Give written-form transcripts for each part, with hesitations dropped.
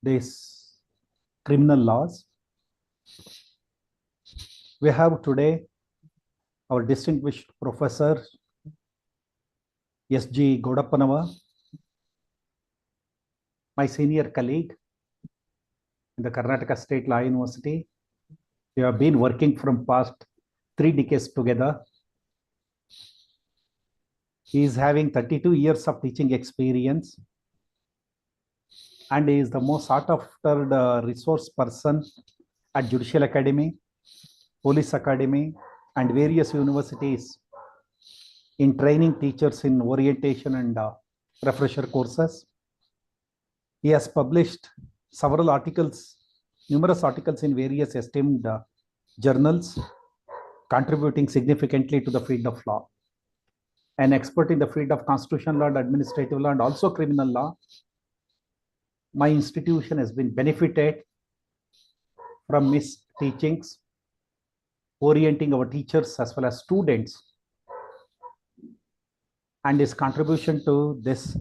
these criminal laws. We have today our distinguished Professor S.G. Goudappanavar, my senior colleague in the Karnataka State Law University. We have been working from past 3 decades together. He is having 32 years of teaching experience and he is the most sought after resource person at Judicial Academy, Police Academy, and various universities in training teachers in orientation and refresher courses. He has published several articles, numerous articles in various esteemed journals, contributing significantly to the field of law. An expert in the field of constitutional law, administrative law, and also criminal law, my institution has been benefited from his teachings, orienting our teachers as well as students, and his contribution to this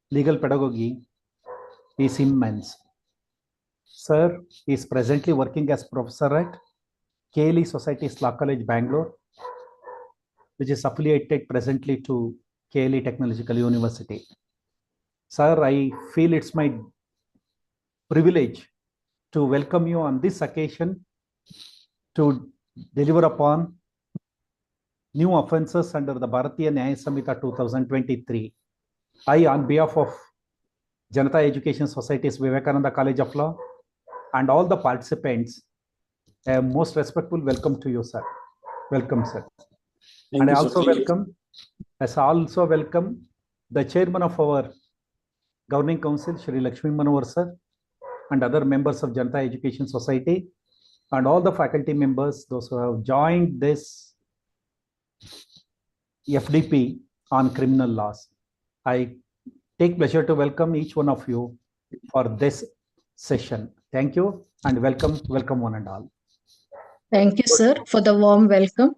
legal pedagogy is immense. Sir is presently working as professor at KLE Society's Law College, Bangalore, which is affiliated presently to KLE Technological University. Sir, I feel it's my privilege to welcome you on this occasion to deliver upon new offences under the Bharathiya Nyaya Sanhitha 2023. I, on behalf of Janata Education Society's Vivekananda College of Law and all the participants, a most respectful welcome to you, sir. Welcome, sir. And I also welcome the chairman of our governing council, Shri Lakshmi Manohar sir, and other members of Janata Education Society, and all the faculty members, those who have joined this FDP on criminal laws. I take pleasure to welcome each one of you for this session. Thank you and welcome one and all. Thank you, sir, for the warm welcome.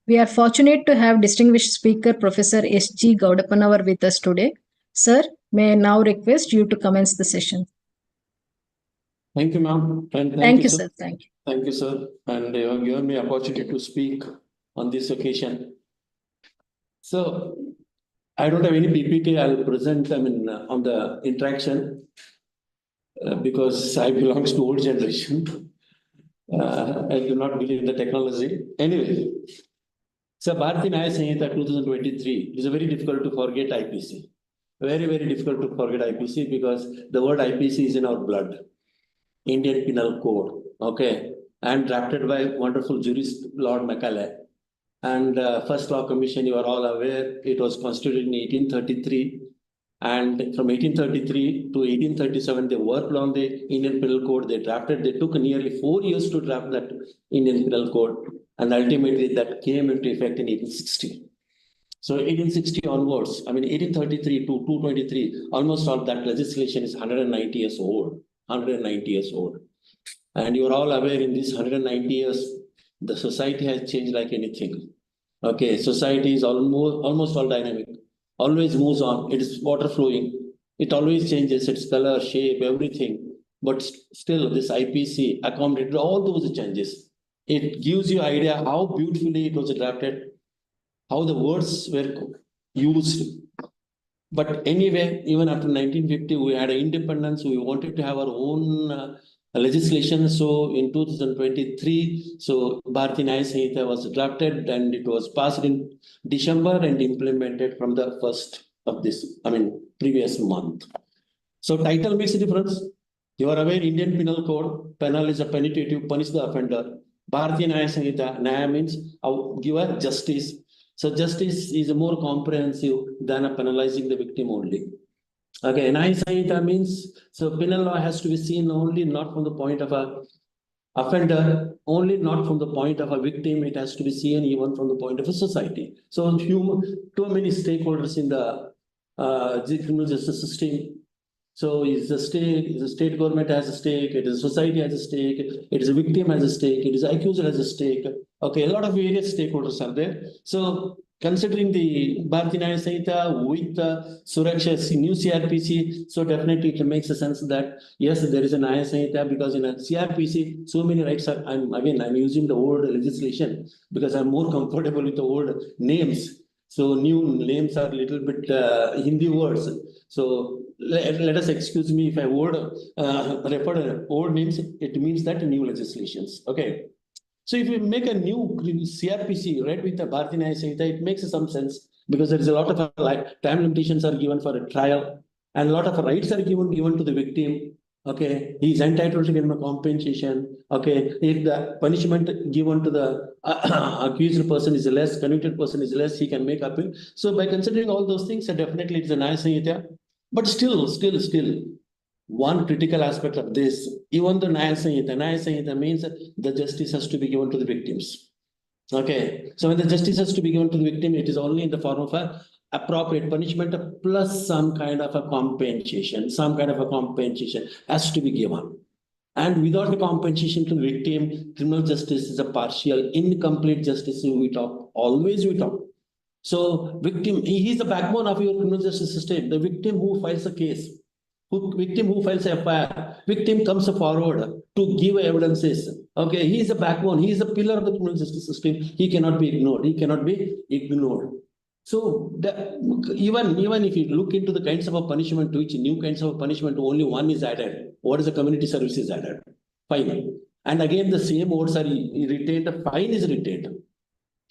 We are fortunate to have distinguished speaker Professor S.G. Goudappanavar with us today. Sir, may I now request you to commence the session. Thank you, ma'am. Thank you, sir. Thank you. Thank you, sir. And you have given me opportunity to speak on this occasion. So, I don't have any PPT. I'll present, on the interaction because I belong to old generation. I do not believe in the technology. Anyway, so Bharathiya Nyaya Sanhitha 2023 is a very difficult to forget IPC. Very, very difficult to forget IPC because the word IPC is in our blood. Indian Penal Code, okay, and drafted by wonderful jurist Lord Macaulay. And First Law Commission, you are all aware, it was constituted in 1833. And from 1833 to 1837, they worked on the Indian Penal Code. They took nearly 4 years to draft that Indian Penal Code. And ultimately that came into effect in 1860. So 1860 onwards, 1833 to 223, almost all that legislation is 190 years old. 190 years old. And you're all aware in these 190 years, the society has changed like anything. Okay, society is almost all dynamic, always moves on. It is water flowing. It always changes its color, shape, everything. But still, this IPC accommodated all those changes. It gives you an idea how beautifully it was drafted, how the words were used. But anyway, even after 1950, we had independence. We wanted to have our own legislation. So in 2023, so Bharathiya Nyaya Sanhitha was drafted and it was passed in December and implemented from the first of this, previous month. So title makes a difference. You are aware, Indian Penal Code, penal is a punitive, punish the offender. Bharathiya Nyaya Sanhitha, Nyaya means give a justice. So justice is more comprehensive than penalizing the victim only. Okay, Nyaya Sanhitha means, so penal law has to be seen only not from the point of a offender, only not from the point of a victim, it has to be seen even from the point of a society. So too many stakeholders in the criminal justice system. So is the state government has a stake, it is society has a stake, it is a victim has a stake, it is accused has a stake. Okay, a lot of various stakeholders are there. So considering the Bharathiya Nyaya Sanhitha with the Suraksha's new CRPC, so definitely it makes a sense that yes, there is a Nyaya Sanhitha because in a CRPC, so many rights are, I'm using the old legislation because I'm more comfortable with the old names. So new names are a little bit Hindi words. So let us excuse me if I refer to old names, it means that new legislations. Okay. So if you make a new CRPC, right, with the Bharathiya Nyaya Sanhitha, it makes some sense because there is a lot of time limitations are given for a trial and a lot of rights are given to the victim. Okay, he is entitled to get a compensation. Okay, if the punishment given to the accused person is less, convicted person is less, he can make appeal. So by considering all those things, definitely it's a Nyaya Sanhitha. But still, one critical aspect of this, even the Nyaya Sanhitha means the justice has to be given to the victims. Okay, so when the justice has to be given to the victim, it is only in the form of a appropriate punishment plus some kind of a compensation. Some kind of a compensation has to be given. And without the compensation to the victim, criminal justice is a partial, incomplete justice. Always we talk. So victim, he is the backbone of your criminal justice system. The victim who files a case, victim who files a FIR, victim comes forward to give evidences. Okay, he is the backbone, he is the pillar of the criminal justice system. He cannot be ignored. He cannot be ignored. So even if you look into the kinds of a punishment, to which new kinds of punishment, only one is added. What is the community service is added? Fine. And again, the same words are retained, the fine is retained.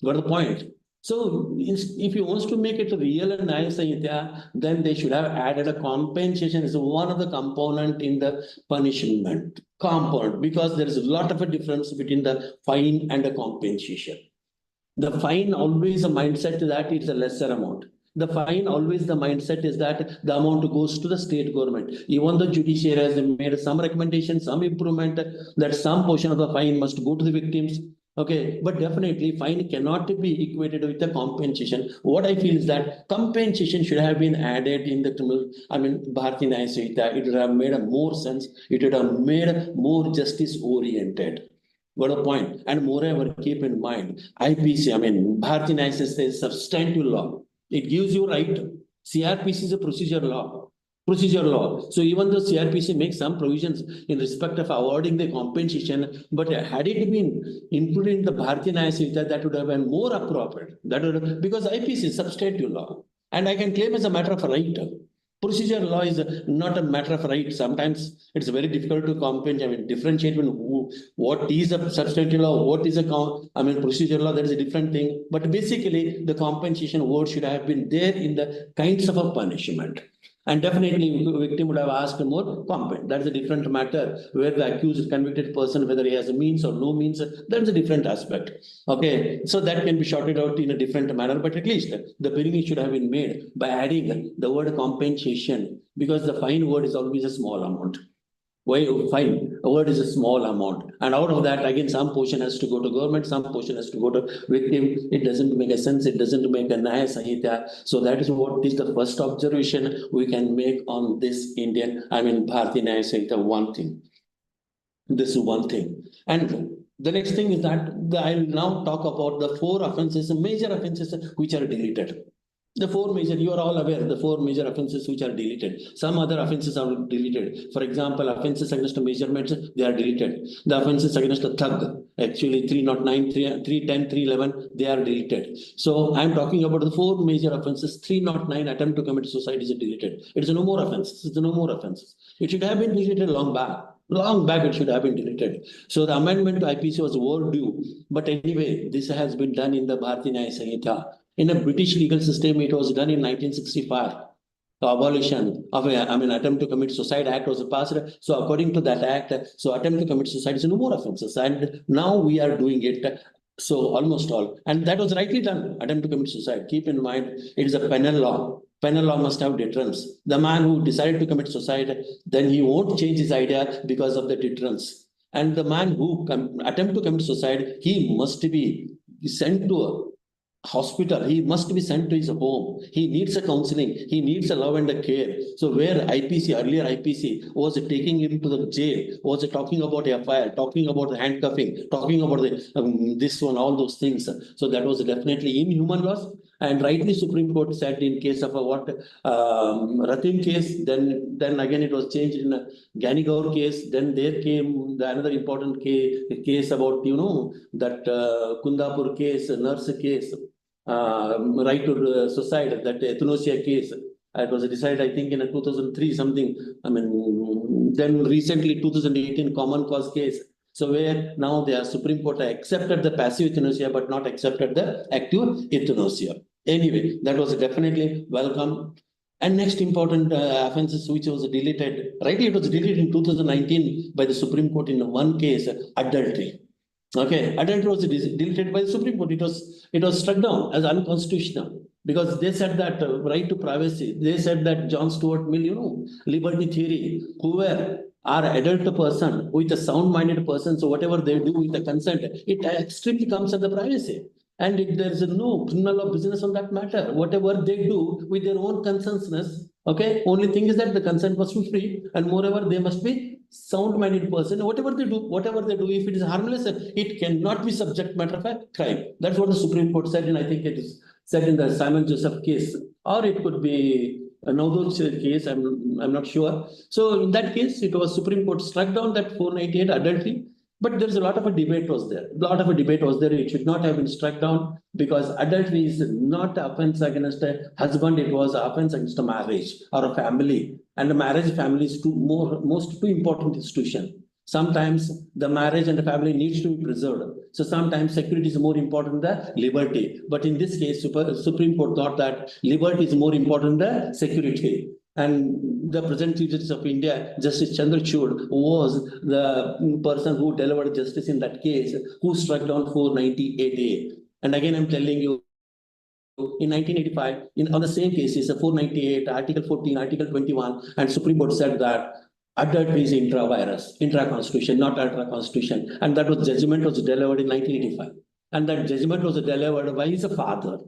Got the point? So if you want to make it a real and Nyaya Sanhitha, then they should have added a compensation as one of the component in the punishment component, because there is a lot of a difference between the fine and the compensation. The fine always a mindset that it's a lesser amount. The fine always the mindset is that the amount goes to the state government. Even the judiciary has made some recommendation, some improvement that some portion of the fine must go to the victims. Okay, but definitely fine cannot be equated with the compensation. What I feel is that compensation should have been added in the criminal, Bharathiya Nyaya Sanhitha. It would have made a more sense. It would have made more justice oriented. Got a point? And moreover, keep in mind, IPC, Bharathiya Nyaya Sanhitha is substantive law. It gives you right. CRPC is a procedure law. So even though CRPC makes some provisions in respect of awarding the compensation, but had it been included in the Bharathiya Nyaya Sanhitha, that would have been more appropriate. Because IPC is substantive law. And I can claim as a matter of right. Procedure law is not a matter of right. Sometimes it's very difficult to differentiate between what is a substantive law, what is a procedure law. That is a different thing. But basically, the compensation word should have been there in the kinds of a punishment. And definitely, the victim would have asked more compensation. That is a different matter. Where the accused, convicted person, whether he has a means or no means, that is a different aspect. Okay, so that can be sorted out in a different manner. But at least the beginning should have been made by adding the word compensation, because the fine word is always a small amount. Why fine? A word is a small amount. And out of that, again, some portion has to go to government, some portion has to go to victim. It doesn't make a sense. It doesn't make a Nyaya Sanhitha. So that is what is the first observation we can make on this Bharathiya Nyaya Sanhitha, one thing. This is one thing. And the next thing is that I'll now talk about the 4 offences, major offences which are deleted. The 4 major, you are all aware, the 4 major offences which are deleted. Some other offences are deleted. For example, offences against measurements, they are deleted. The offences against a thug, actually 309, 310, 311, they are deleted. So I'm talking about the 4 major offences. 309, attempt to commit suicide, is deleted. It is no more offences. It's no more offences. It should have been deleted long back. Long back it should have been deleted. So the amendment to IPC was overdue. But anyway, this has been done in the Bharathiya Nyaya Sanhitha. In a British legal system, it was done in 1965. The abolition of attempt to commit suicide act was passed. So according to that act, so attempt to commit suicide is no more offences. And now we are doing it. So almost all. And that was rightly done, attempt to commit suicide. Keep in mind, it is a penal law. Penal law must have deterrence. The man who decided to commit suicide, then he won't change his idea because of the deterrence. And the man who attempt to commit suicide, he must be sent to a hospital, he must be sent to his home. He needs a counseling, he needs a love and a care. So where IPC, earlier IPC, was taking him to the jail, was talking about FIR, talking about the handcuffing, talking about the this one, all those things. So that was definitely inhuman loss. And rightly Supreme Court said in case of a Ratim case, then again it was changed in a Gani Gaur case. Then there came another important case about, that Kundapur case, nurse case, right to suicide, that euthanasia case. It was decided, I think, in 2003 something. I mean, then recently 2018 common cause case. So where now the Supreme Court accepted the passive euthanasia but not accepted the active euthanasia. Anyway, that was definitely welcome. And next important offences which was deleted, rightly it was deleted in 2019 by the Supreme Court in one case, adultery. Okay, adultery was deleted by the Supreme Court. It was struck down as unconstitutional because they said that right to privacy. They said that John Stuart Mill, liberty theory, whoever are adult person with a sound-minded person, so whatever they do with the consent, it extremely comes under privacy. And there is no criminal or business on that matter. Whatever they do with their own consciousness, okay, only thing is that the consent must be free, and moreover, they must be sound-minded person. Whatever they do, if it is harmless, it cannot be subject matter of a crime. That's what the Supreme Court said, and I think it is said in the Simon Joseph case, or it could be a Nodol's case. I'm not sure. So in that case, it was Supreme Court struck down that 498 adultery. But there's a lot of a debate was there. It should not have been struck down because adultery is not an offense against a husband. It was an offense against a marriage or a family. And the marriage family is two important institutions. Sometimes the marriage and the family needs to be preserved. So sometimes security is more important than liberty. But in this case, Supreme Court thought that liberty is more important than security. And the present Chief Justice of India, Justice Chandrachud, was the person who delivered justice in that case, who struck down 498A. And again, I'm telling you, in 1985, on the same cases, 498, Article 14, Article 21, and Supreme Court said that adultery is intra-constitution, not ultra-constitution. And that judgment was delivered in 1985. And that judgment was delivered by his father.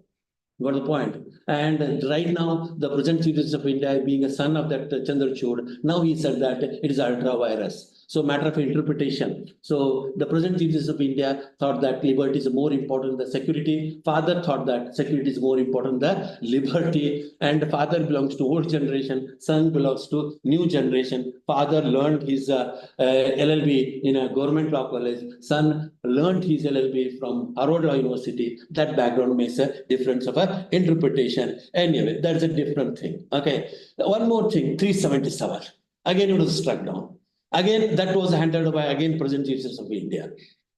Got the point? And right now, the present Chief Justice of India, being a son of that Chandrachud, now he said that it is ultra-virus. So matter of interpretation. So the present Chief Justice of India thought that liberty is more important than security. Father thought that security is more important than liberty. And father belongs to old generation. Son belongs to new generation. Father learned his LLB in a government law college. Son learned his LLB from Harvard Law University. That background makes a difference of a interpretation. Anyway, that's a different thing. Okay. One more thing, 377. Again, it was struck down. Again, that was handled by present Chief Justice of India.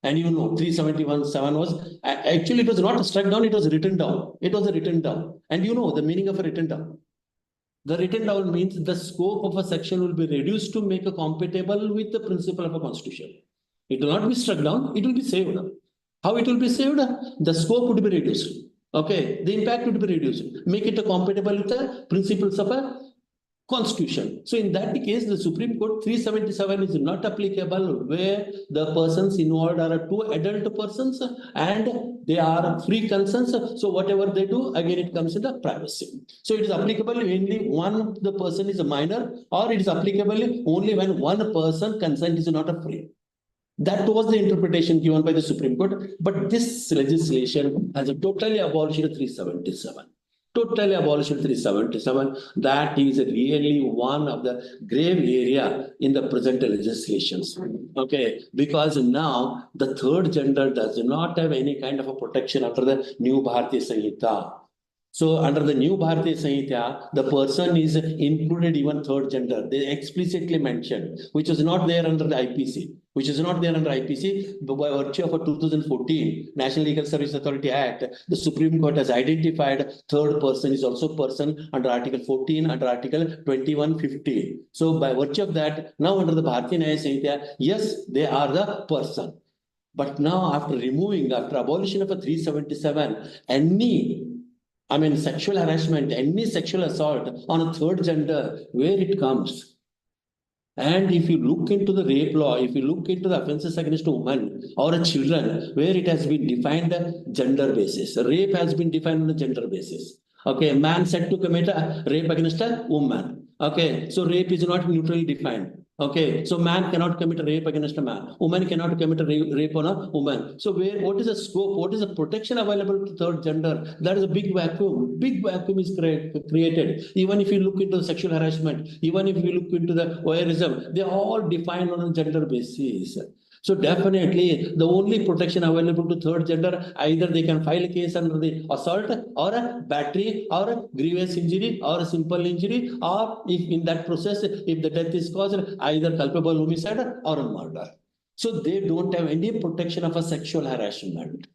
And 371(7) was actually, it was not struck down, it was written down. It was written down. And the meaning of a written down. The written down means the scope of a section will be reduced to make it compatible with the principle of a constitution. It will not be struck down, it will be saved. How it will be saved? The scope would be reduced. Okay, the impact would be reduced. Make it compatible with the principles of a constitution. So in that case, the Supreme Court 377 is not applicable where the persons involved are two adult persons and they are free consents. So whatever they do, again, it comes in the privacy. So it is applicable only when the person is a minor, or it is applicable only when one person consent is not a free. That was the interpretation given by the Supreme Court. But this legislation has totally abolished 377. Totally abolished 377. That is really one of the grave area in the present legislations. Okay, because now the third gender does not have any kind of a protection under the new Bharathiya Sanhitha. So under the new Bharathiya Sanhitha, the person is included even third gender. They explicitly mentioned, which was not there under the IPC. By virtue of a 2014 National Legal Service Authority Act, the Supreme Court has identified third person is also person under Article 14, under Article 2150. So by virtue of that, now under the Bharathiya Nyaya Sanhitha, yes, they are the person. But now after abolition of a 377, sexual harassment, any sexual assault on a third gender, where it comes. And if you look into the rape law, if you look into the offences against a woman or a children, where it has been defined gender basis. Rape has been defined on a gender basis. Okay, a man said to commit a rape against a woman. Okay, so rape is not neutrally defined. Okay, so man cannot commit a rape against a man. Woman cannot commit a rape on a woman. So what is the scope? What is the protection available to third gender? That is a big vacuum. Big vacuum is created. Even if you look into sexual harassment, even if you look into the voyeurism, they are all defined on a gender basis. So definitely the only protection available to third gender, either they can file a case under the assault or a battery or a grievous injury or a simple injury, or if in that process, if the death is caused, either culpable homicide or a murder. So they don't have any protection of a sexual harassment.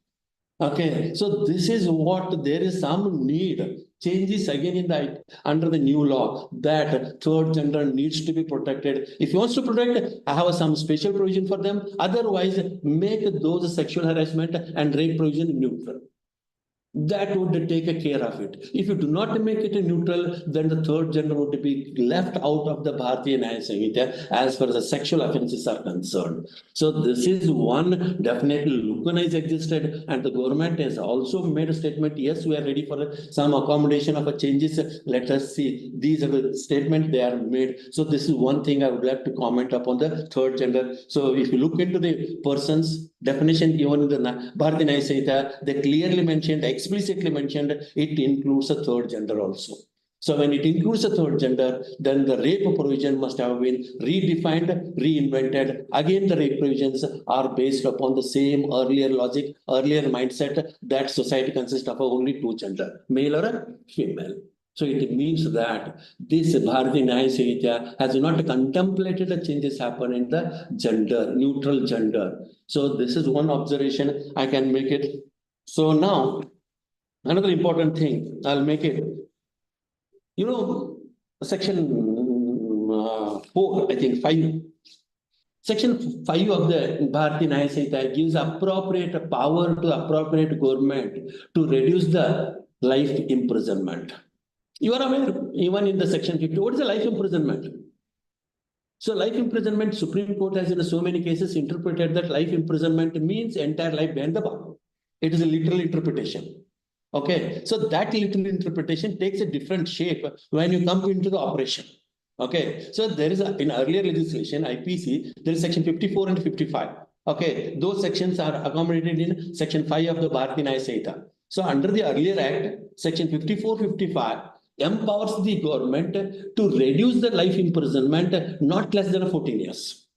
Okay, so this is what there is some need. Changes again in the under the new law that third gender needs to be protected. If he wants to protect, I have some special provision for them. Otherwise, make those sexual harassment and rape provision neutral. That would take care of it. If you do not make it a neutral, then the third gender would be left out of the Bharathiya Nyaya Sanhitha as far as the sexual offences are concerned. So this is one definitely loophole existed, and the government has also made a statement. Yes, we are ready for some accommodation of a changes. Let us see. These are the statements they are made. So this is one thing I would like to comment upon the third gender. So if you look into the person's definition given in the Bharathiya Nyaya Sanhitha, they clearly mentioned, explicitly mentioned, it includes a third gender also. So when it includes a third gender, then the rape provision must have been redefined, reinvented. Again, the rape provisions are based upon the same earlier logic, earlier mindset that society consists of only two gender, male or a female. So it means that this Bharathiya Nyaya Sanhitha has not contemplated the changes happen in the gender, neutral gender. So this is one observation I can make it. So now, another important thing, I'll make it. You know, section 4, I think 5. Section 5 of the Bharathiya Nyaya Sanhitha gives appropriate power to appropriate government to reduce the life imprisonment. You are aware, even in the section 50, what is a life imprisonment? So life imprisonment, Supreme Court has in so many cases interpreted that life imprisonment means entire life behind the bar. It is a literal interpretation. Okay, so that literal interpretation takes a different shape when you come into the operation. Okay, so there is in earlier legislation, IPC, there is section 54 and 55. Okay, those sections are accommodated in section 5 of the Bharathiya Nyaya Sanhitha. So under the earlier act, section 54-55 empowers the government to reduce the life imprisonment not less than 14 years.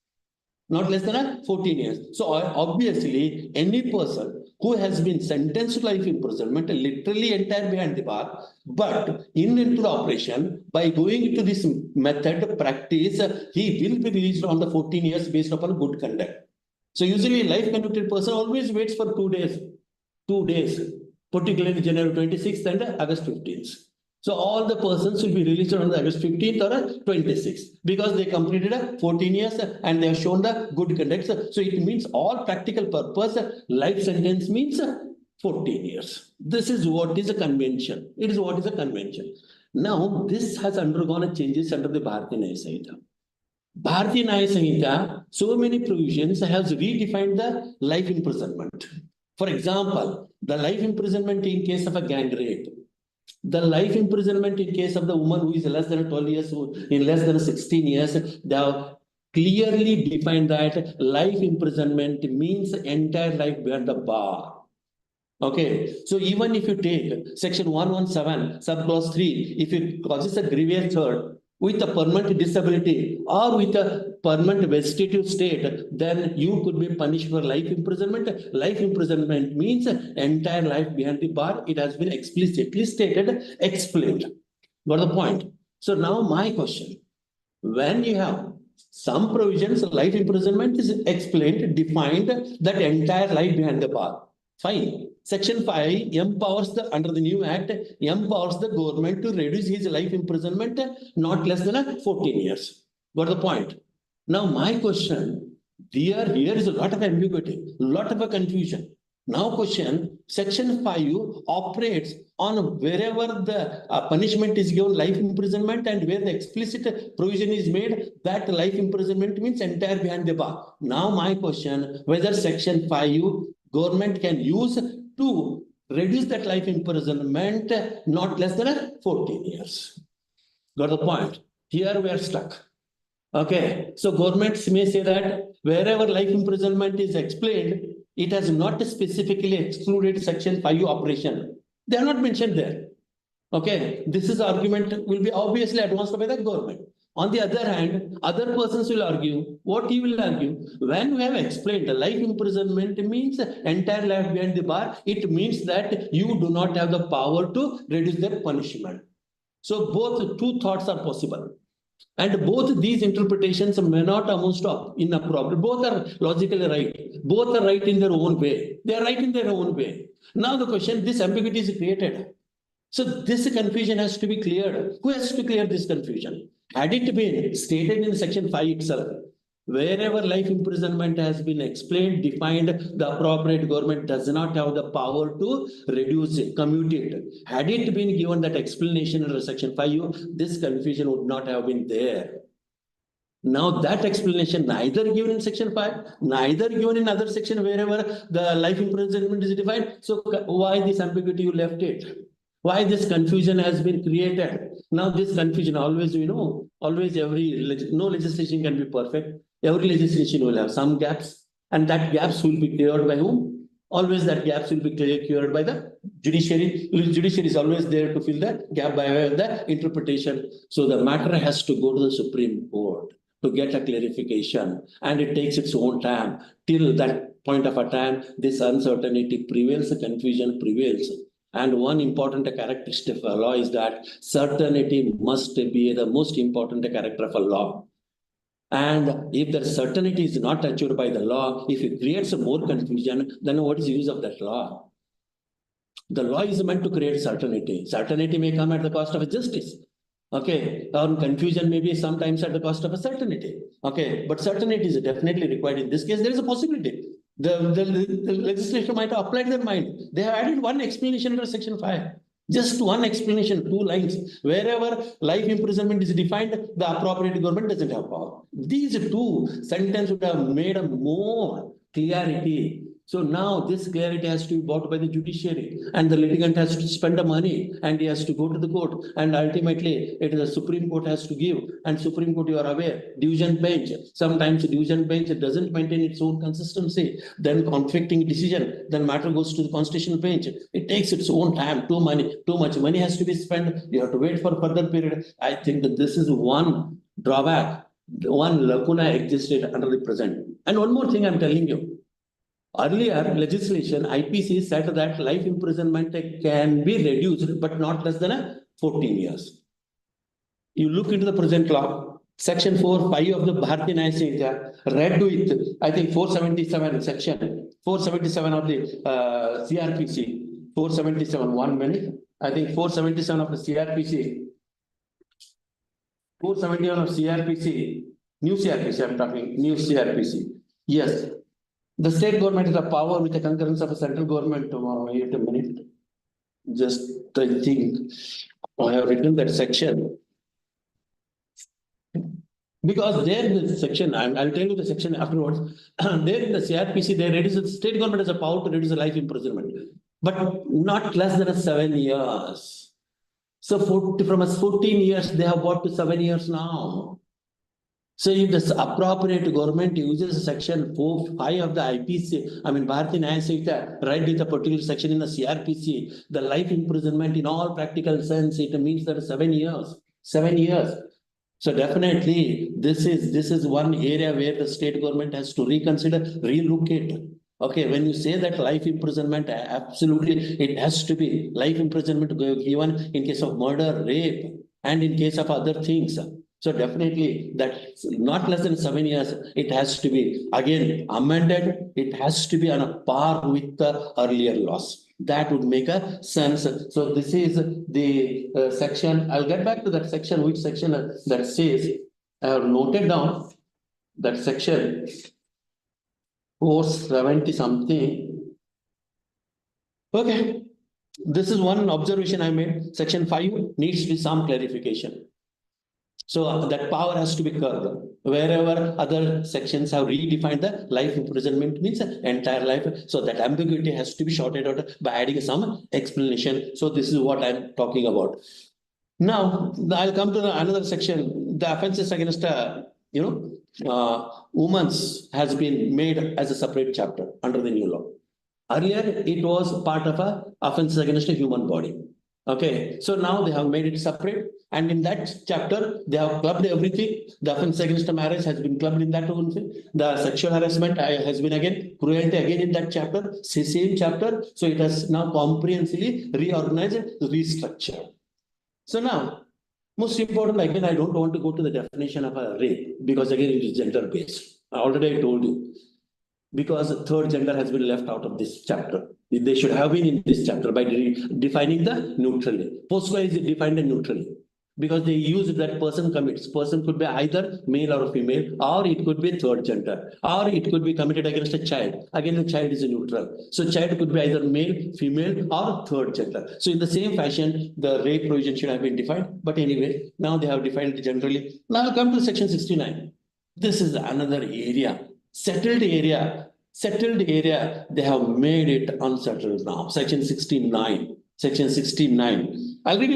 Not less than 14 years. So obviously, any person who has been sentenced to life imprisonment, literally entire behind the bar, but into the operation, by going into this method practice, he will be released on the 14 years based upon good conduct. So usually life convicted person always waits for 2 days. 2 days, particularly January 26th and August 15th. So all the persons will be released on the August 15th or 26th because they completed 14 years and they have shown the good conduct. So it means all practical purpose, life sentence means 14 years. This is what is a convention. It is what is a convention. Now, this has undergone changes under the Bharathiya Nyaya Sanhitha. Bharathiya Nyaya Sanhitha, so many provisions has redefined the life imprisonment. For example, the life imprisonment in case of a gang rape, the life imprisonment in case of the woman who is less than 12 years, in less than 16 years, they have clearly defined that life imprisonment means entire life behind the bar. Okay, so even if you take section 117, subclause 3, if it causes a grievous hurt with a permanent disability or with a permanent vegetative state, then you could be punished for life imprisonment. Life imprisonment means entire life behind the bar. It has been explicitly stated, explained. Got the point? So now my question, when you have some provisions, life imprisonment is explained, defined that entire life behind the bar. Fine. Section 5 empowers under the new act, empowers the government to reduce his life imprisonment not less than 14 years. Got the point? Now, my question, here is a lot of ambiguity, a lot of a confusion. Now, question, section 5 operates on wherever the punishment is given life imprisonment and where the explicit provision is made that life imprisonment means entire behind the bar. Now, my question, whether section 5 government can use to reduce that life imprisonment not less than 14 years. Got the point? Here we are stuck. Okay, so governments may say that wherever life imprisonment is explained, it has not specifically excluded Section 5 operation. They are not mentioned there. Okay, this is argument will be obviously advanced by the government. On the other hand, other persons will argue, what he will argue, when we have explained the life imprisonment means entire life behind the bar, it means that you do not have the power to reduce their punishment. So both two thoughts are possible. And both these interpretations may not amount to inappropriate. Both are logically right. Both are right in their own way. They are right in their own way. Now the question, this ambiguity is created. So this confusion has to be cleared. Who has to clear this confusion? Had it been stated in Section 5 itself, wherever life imprisonment has been explained, defined, the appropriate government does not have the power to reduce it, commute it. Had it been given that explanation under Section 5, this confusion would not have been there. Now that explanation neither given in Section 5, neither given in other section wherever the life imprisonment is defined. So why this ambiguity you left it? Why this confusion has been created? Now this confusion always, always no legislation can be perfect. Every legislation will have some gaps, and that gaps will be cleared by whom? Always that gaps will be cleared by the judiciary. Judiciary is always there to fill the gap by way of the interpretation. So the matter has to go to the Supreme Court to get a clarification, and it takes its own time. Till that point of a time, this uncertainty prevails, the confusion prevails. And one important characteristic of a law is that certainty must be the most important character of a law. And if the certainty is not achieved by the law, if it creates more confusion, then what is the use of that law? The law is meant to create certainty. Certainty may come at the cost of justice. Okay, or confusion may be sometimes at the cost of a certainty. Okay, but certainty is definitely required. In this case, there is a possibility. The legislature might have applied their mind. They have added one explanation under Section 5. Just one explanation, 2 lines. Wherever life imprisonment is defined, the appropriate government doesn't have power. These 2 sentences would have made a more clarity. So now this clarity has to be brought by the judiciary, and the litigant has to spend the money, and he has to go to the court, and ultimately it is the Supreme Court has to give, and Supreme Court, you are aware, division bench. Sometimes the division bench doesn't maintain its own consistency, then conflicting decision, then matter goes to the constitutional bench. It takes its own time, too much money has to be spent. You have to wait for further period. I think that this is one drawback, one lacuna existed under the present. And one more thing I'm telling you. Earlier legislation, IPC said that life imprisonment can be reduced, but not less than 14 years. You look into the present law, Section 4(5) of the Bharathiya Nyaya Sanhitha, read with, I think 477 section, 477 of the CRPC, 477, 1 minute, I think 477 of the CRPC, 471 of CRPC, new CRPC, I'm talking, new CRPC. Yes. The state government has a power with the concurrence of the central government. Wait a minute. Just I think I have written that section. Because there in the section, I'll tell you the section afterwards. There in the CRPC, they reduce the state government has a power to reduce the life imprisonment, but not less than 7 years. So from 14 years, they have brought to 7 years now. So if the appropriate government uses Section 4(5) of the IPC, Bharathiya Nyaya Sanhitha, right with a particular section in the CRPC, the life imprisonment in all practical sense, it means that 7 years. 7 years. So definitely, this is one area where the state government has to reconsider, relook it. Okay, when you say that life imprisonment, absolutely, it has to be life imprisonment given in case of murder, rape, and in case of other things. So definitely that not less than 7 years, it has to be again amended. It has to be on a par with the earlier laws. That would make a sense. So this is the section. I'll get back to that section, which section that says, I have noted down that section 470 something. Okay. This is one observation I made. Section 5 needs to be some clarification. So that power has to be curbed. Wherever other sections have redefined the life imprisonment means entire life. So that ambiguity has to be sorted out by adding some explanation. So this is what I'm talking about. Now, I'll come to another section, the offences against women's has been made as a separate chapter under the new law. Earlier, it was part of a offenses against a human body. Okay, so now they have made it separate, and in that chapter, they have clubbed everything. The offense against a marriage has been clubbed in that one thing. The sexual harassment has been again, cruelty again in that chapter, same chapter. So it has now comprehensively reorganized, restructured. So now, most important, again, I don't want to go to the definition of a rape because again, it is gender-based. Already I told you. Because the third gender has been left out of this chapter. They should have been in this chapter by defining the neutrally. POSCO is defined neutrally because they use that person commits. Person could be either male or female, or it could be third gender, or it could be committed against a child. Again, the child is a neutral. So child could be either male, female, or third gender. So in the same fashion, the rape provision should have been defined. But anyway, now they have defined it generally. Now come to section 69. This is another area. Settled area, they have made it unsettled now. Section 69. I'll read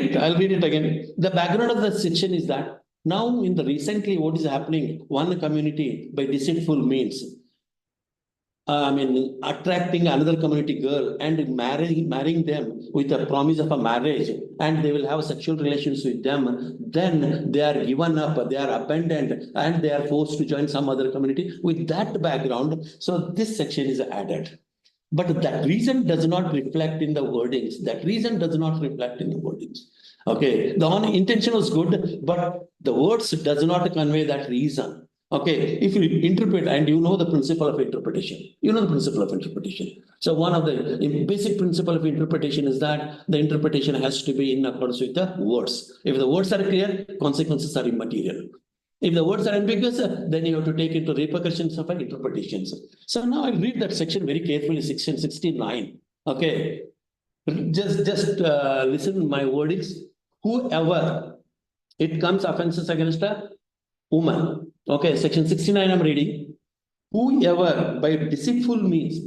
it again. The background of the section is that now in the recently what is happening, one community by deceitful means, attracting another community girl and marrying them with a promise of a marriage, and they will have sexual relations with them. Then they are given up, they are abandoned, and they are forced to join some other community with that background. So this section is added. But that reason does not reflect in the wordings. Okay, the intention was good, but the words does not convey that reason. Okay, if you interpret, and you know the principle of interpretation. So one of the basic principle of interpretation is that the interpretation has to be in accordance with the words. If the words are clear, consequences are immaterial. If the words are ambiguous, then you have to take into repercussions of interpretations. So now I'll read that section very carefully, section 69. Okay, just listen to my wordings. Whoever, it comes offenses against a woman. Okay, section 69 I'm reading. Whoever by deceitful means,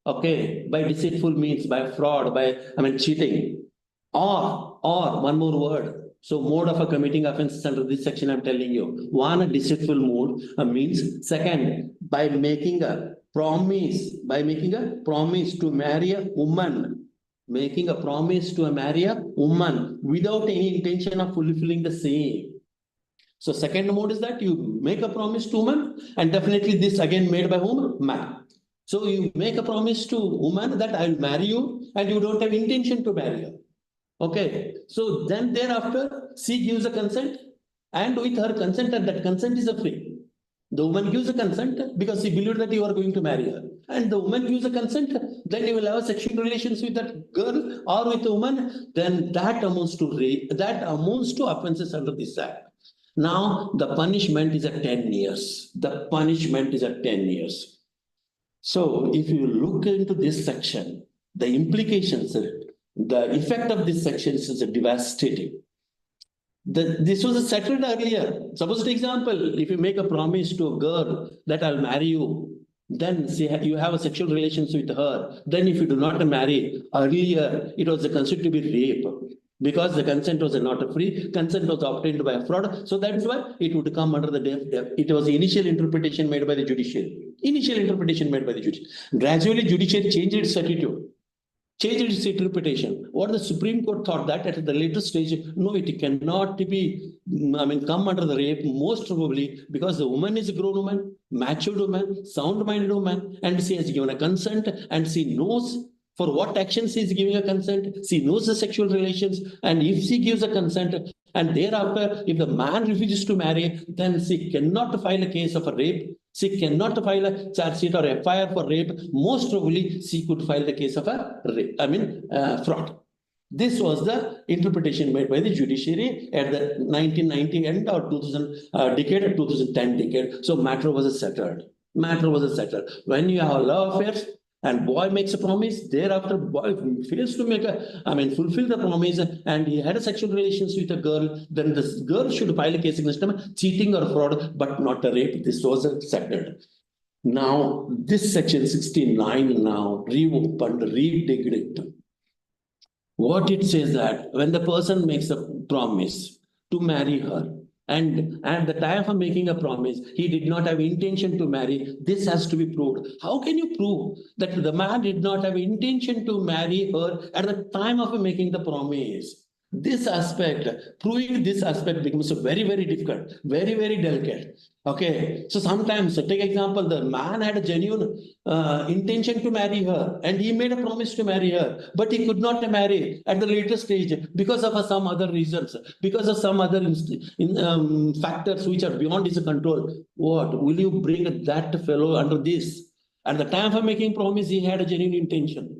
okay, by fraud, by cheating, or one more word. So mode of a committing offenses under this section I'm telling you. One, deceitful mode means. Second, by making a promise to marry a woman. Without any intention of fulfilling the same. So second mode is that you make a promise to woman, and definitely this again made by whom? Man. So you make a promise to woman that I'll marry you, and you don't have intention to marry her. Okay. So then thereafter, she gives a consent, and with her consent, and that consent is free. The woman gives a consent because she believed that you are going to marry her. And the woman gives a consent, then you will have sexual relations with that girl or with the woman, then that amounts to rape, that amounts to offenses under this act. Now, the punishment is at 10 years. So, if you look into this section, the implications, the effect of this section is devastating. This was settled earlier. Suppose, for example, if you make a promise to a girl that I'll marry you, then you have a sexual relations with her. Then if you do not marry, earlier it was considered to be rape. Because the consent was not free, consent was obtained by a fraud. So that's why it would come under the it was the initial interpretation made by the judiciary. Gradually, judiciary changed its attitude, changed its interpretation. What the Supreme Court thought that at the later stage, no, it cannot be, come under the rape, most probably because the woman is a grown woman, matured woman, sound-minded woman, and she has given a consent, and she knows for what action she is giving a consent. She knows the sexual relations, and if she gives a consent, and thereafter, if the man refuses to marry, then she cannot file a case of a rape. She cannot file a charge sheet or FIR for rape. Most probably, she could file the case of a rape, fraud. This was the interpretation made by the judiciary at the 1990 end or 2000 decade, 2010 decade. So matter was settled. When you have love affairs, and boy makes a promise, thereafter boy fails to make fulfill the promise, and he had a sexual relations with a girl, then this girl should file a case against him, cheating or fraud, but not a rape. This was settled. Now, this section 69 now reopened, redigged it. What it says that when the person makes a promise to marry her, And at the time of making a promise, he did not have intention to marry. This has to be proved. How can you prove that the man did not have intention to marry her at the time of making the promise? This aspect, proving this aspect becomes very, very difficult, very, very delicate. Okay, so sometimes, take example, the man had a genuine intention to marry her and he made a promise to marry her, but he could not marry at the later stage because of some other reasons, because of some other factors which are beyond his control. What will you bring that fellow under this? At the time of making promise, he had a genuine intention.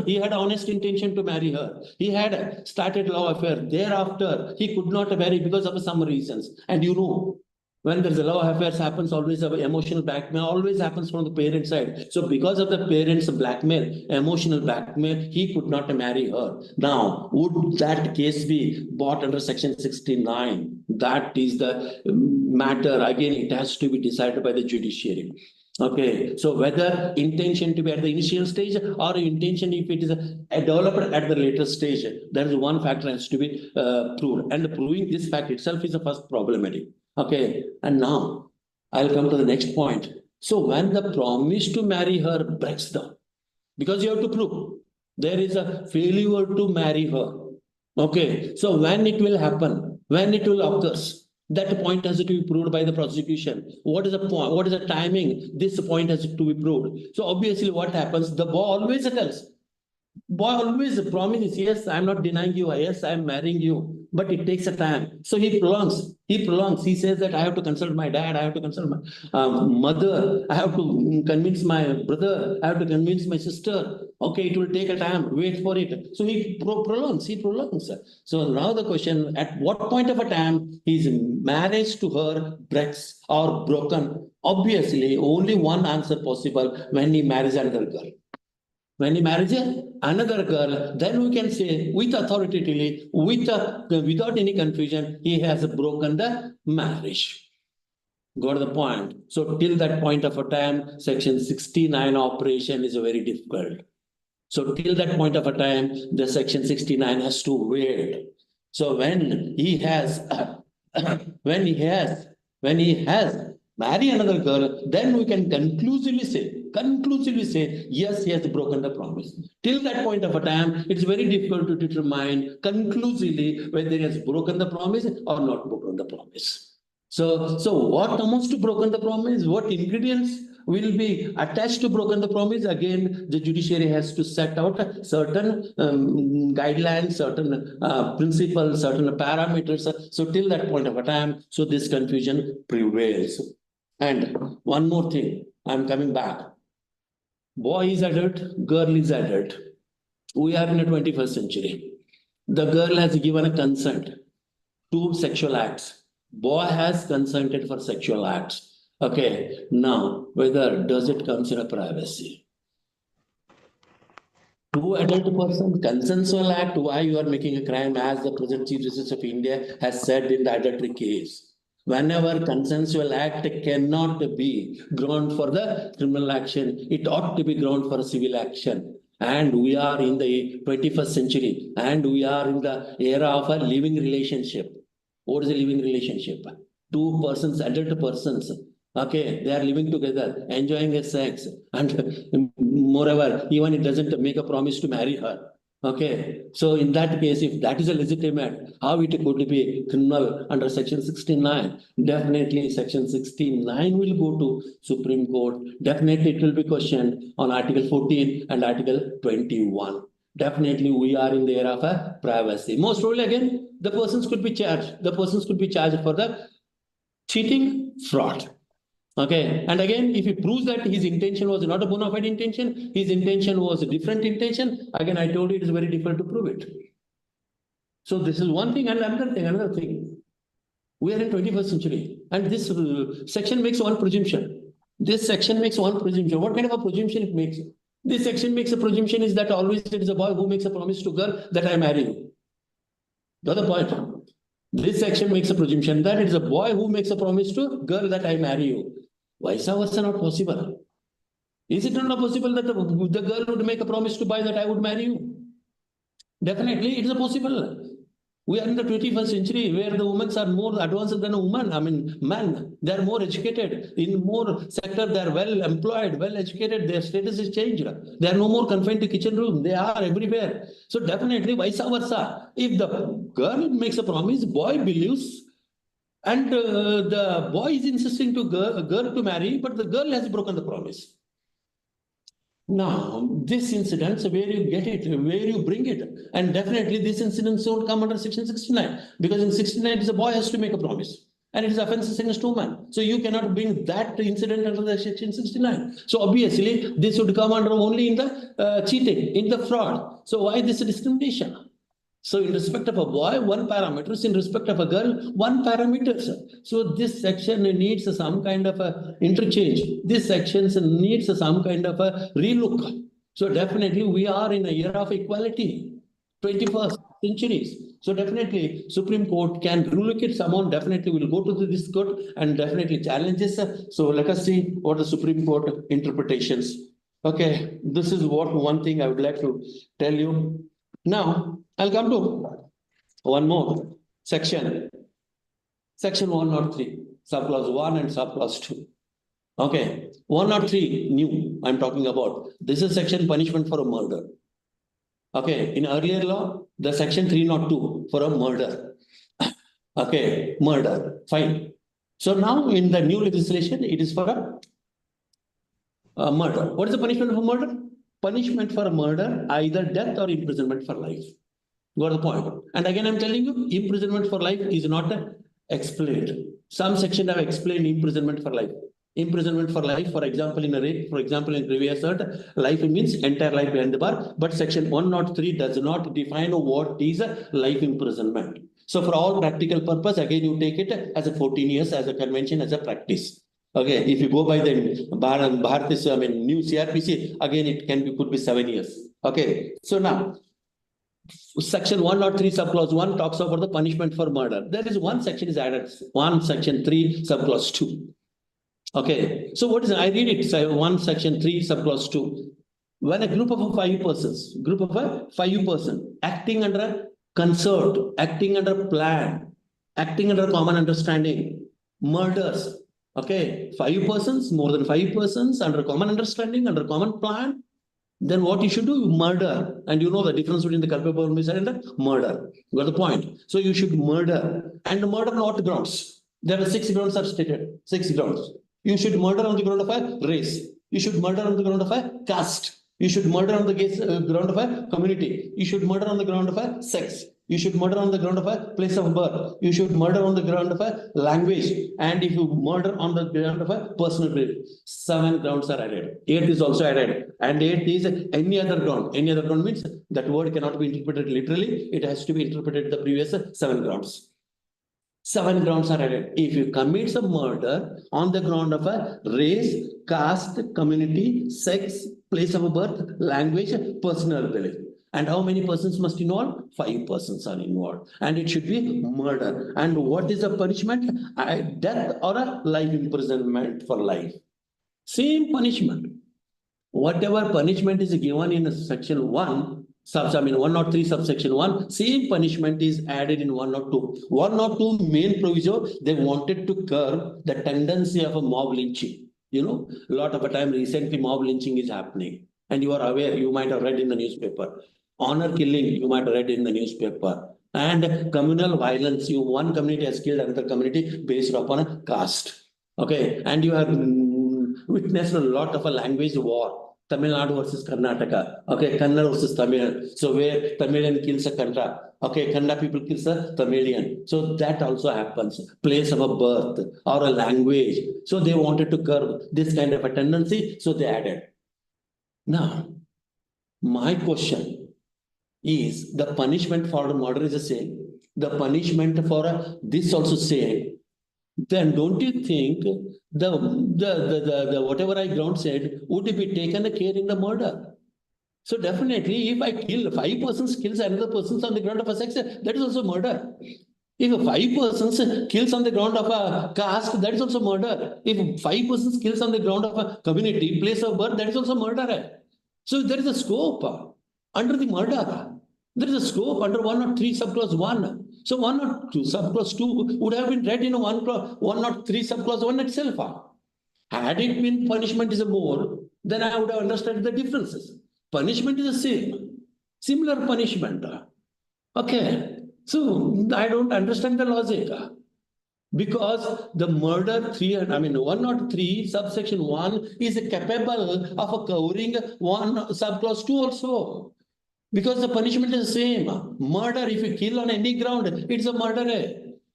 He had honest intention to marry her. He had started love affair. Thereafter, he could not marry because of some reasons. And you know, when there's a love affairs happens, always emotional blackmail always happens from the parent side. So because of the parents' blackmail, emotional blackmail, he could not marry her. Now, would that case be brought under Section 69? That is the matter. Again, it has to be decided by the judiciary. Okay, so whether intention to be at the initial stage or intention if it is developed at the later stage, there is one factor has to be proved. And proving this fact itself is the first problematic. Okay, and now I'll come to the next point. So when the promise to marry her breaks down, because you have to prove there is a failure to marry her. Okay, so when it will happen, when it will occur, that point has to be proved by the prosecution. What is the point? What is the timing? This point has to be proved. So obviously what happens? The boy always tells. Boy always promises, yes, I'm not denying you, yes, I'm marrying you, but it takes a time. So he prolongs. He says that I have to consult my dad, I have to consult my mother, I have to convince my brother, I have to convince my sister. Okay, it will take a time, wait for it. So he prolongs. So now the question, at what point of a time his marriage to her breaks or broken? Obviously, only one answer possible: when he marries another girl. When he marries another girl, then we can say with authoritatively, without any confusion, he has broken the marriage. Got the point? So till that point of a time, Section 69 operation is very difficult. So till that point of a time, the Section 69 has to wait. So when he has marry another girl, then we can conclusively say, yes, he has broken the promise. Till that point of a time, it's very difficult to determine conclusively whether he has broken the promise or not broken the promise. So what amounts to broken the promise? What ingredients will be attached to broken the promise? Again, the judiciary has to set out certain guidelines, certain principles, certain parameters. So till that point of a time, so this confusion prevails. And one more thing, I'm coming back. Boy is adult, girl is adult. We are in the 21st century. The girl has given a consent to sexual acts. Boy has consented for sexual acts. Okay, now whether does it consider privacy? Two adult person, consensual act, why you are making a crime, as the present Chief Justice of India has said in the adultery case. Whenever consensual act cannot be ground for the criminal action, it ought to be ground for a civil action. And we are in the 21st century, and we are in the era of a living relationship. What is a living relationship? Two persons, adult persons, okay, they are living together, enjoying a sex, and moreover, even it doesn't make a promise to marry her. Okay, so in that case, if that is a legitimate, how it could be criminal under Section 69? Definitely Section 69 will go to Supreme Court. Definitely it will be questioned on Article 14 and Article 21. Definitely we are in the era of privacy. Most probably again, the persons could be charged. The persons could be charged for the cheating, fraud. Okay, and again, if he proves that his intention was not a bona fide intention, his intention was a different intention, again, I told you it is very difficult to prove it. So this is one thing, and another thing. We are in 21st century, and this section makes one presumption. This section makes one presumption. What kind of a presumption it makes? This section makes a presumption is that always it is a boy who makes a promise to girl that I marry you. The other point. This section makes a presumption that it is a boy who makes a promise to girl that I marry you. Vice versa not possible. Is it not possible that the girl would make a promise to boy that I would marry you? Definitely, it is possible. We are in the 21st century where the women are more advanced than a woman. I mean, men, they are more educated. In more sector, they are well employed, well educated. Their status is changed. They are no more confined to kitchen room. They are everywhere. So definitely vice versa. If the girl makes a promise, boy believes, and the boy is insisting to girl to marry, but the girl has broken the promise. Now, this incident, where you get it, where you bring it, and definitely this incident don't come under section 69, because in 69, the boy has to make a promise, and it is offences against woman. So you cannot bring that incident under the section 69. So obviously, this would come under only in the cheating, in the fraud. So why this discrimination? So in respect of a boy, one parameter. In respect of a girl, one parameter. So this section needs some kind of a interchange. This section needs some kind of a relook. So definitely we are in a era of equality, 21st centuries. So definitely Supreme Court can relocate someone, definitely will go to this court and definitely challenge this. So let us see what the Supreme Court interpretations. Okay, this is what one thing I would like to tell you. Now, I'll come to one more section. Section 103, subclause 1 and subclause 2. Okay, 103 new, I'm talking about. This is section punishment for a murder. Okay, in earlier law, the section 302 for a murder. Okay, murder, fine. So now in the new legislation, it is for a murder. What is the punishment for murder? Punishment for a murder, either death or imprisonment for life. Got the point? And again, I'm telling you, imprisonment for life is not explained. Some sections have explained imprisonment for life. Imprisonment for life, for example, in a rape, for example, in previous assault, life means entire life behind the bar. But section 103 does not define what is a life imprisonment. So for all practical purpose, again, you take it as a 14 years, as a convention, as a practice. Okay, if you go by the Bharathiya, new CRPC, again, it can be, could be 7 years. Okay, so now, section 103 subclause 1 talks about the punishment for murder. There is one section is added, one section 3 subclause 2. Okay, so what is it? I read it, so 1 section 3 subclause 2. When a group of 5 persons, acting under a concert, acting under plan, acting under common understanding, murders. Okay, 5 persons, more than 5 persons, under common understanding, under common plan, then what you should do? You murder. And you know the difference between the culpable homicide and the murder. You got the point. So you should murder. And murder on what grounds? There are 6 grounds are stated. 6 grounds. You should murder on the ground of a race. You should murder on the ground of a caste. You should murder on the ground of a community. You should murder on the ground of a sex. You should murder on the ground of a place of birth. You should murder on the ground of a language. And if you murder on the ground of a personal belief, 7 grounds are added. 8 is also added. And 8 is any other ground. Any other ground means that word cannot be interpreted literally. It has to be interpreted the previous 7 grounds. 7 grounds are added. If you commit some murder on the ground of a race, caste, community, sex, place of birth, language, personal belief. And how many persons must involve? 5 persons are involved. And it should be murder. And what is the punishment? Death or a life imprisonment for life. Same punishment. Whatever punishment is given in section 1, 103 subsection 1, same punishment is added in 102. 102 main proviso, they wanted to curb the tendency of a mob lynching. You know, a lot of a time recently mob lynching is happening. And you are aware, you might have read in the newspaper. Honor killing, you might have read in the newspaper. And communal violence, one community has killed another community based upon a caste. Okay, and you have witnessed a lot of a language war. Tamil Nadu versus Karnataka. Okay, Kannada versus Tamil. So where Tamilian kills a Kannada. Okay, Kannada people kills a Tamilian. So that also happens. Place of a birth or a language. So they wanted to curb this kind of a tendency. So they added. Now, my question is, the punishment for murder is the same. The punishment for this also same. Then don't you think the whatever I ground said would be taken care in the murder? So definitely, if I kill 5 persons kills another person on the ground of a sex, that is also murder. If 5 persons kills on the ground of a caste, that is also murder. If 5 persons kills on the ground of a community, place of birth, that is also murder. So there is a scope under the murder. There is a scope under 103 subclause 1. So 102 subclause 2 would have been read in 103 subclause 1 itself. Had it been punishment is more, then I would have understood the differences. Punishment is the same, similar punishment. Okay, so I don't understand the logic. Because the murder 103 subsection 1 is capable of covering one subclause 2 also. Because the punishment is the same. Murder, if you kill on any ground, it's a murder.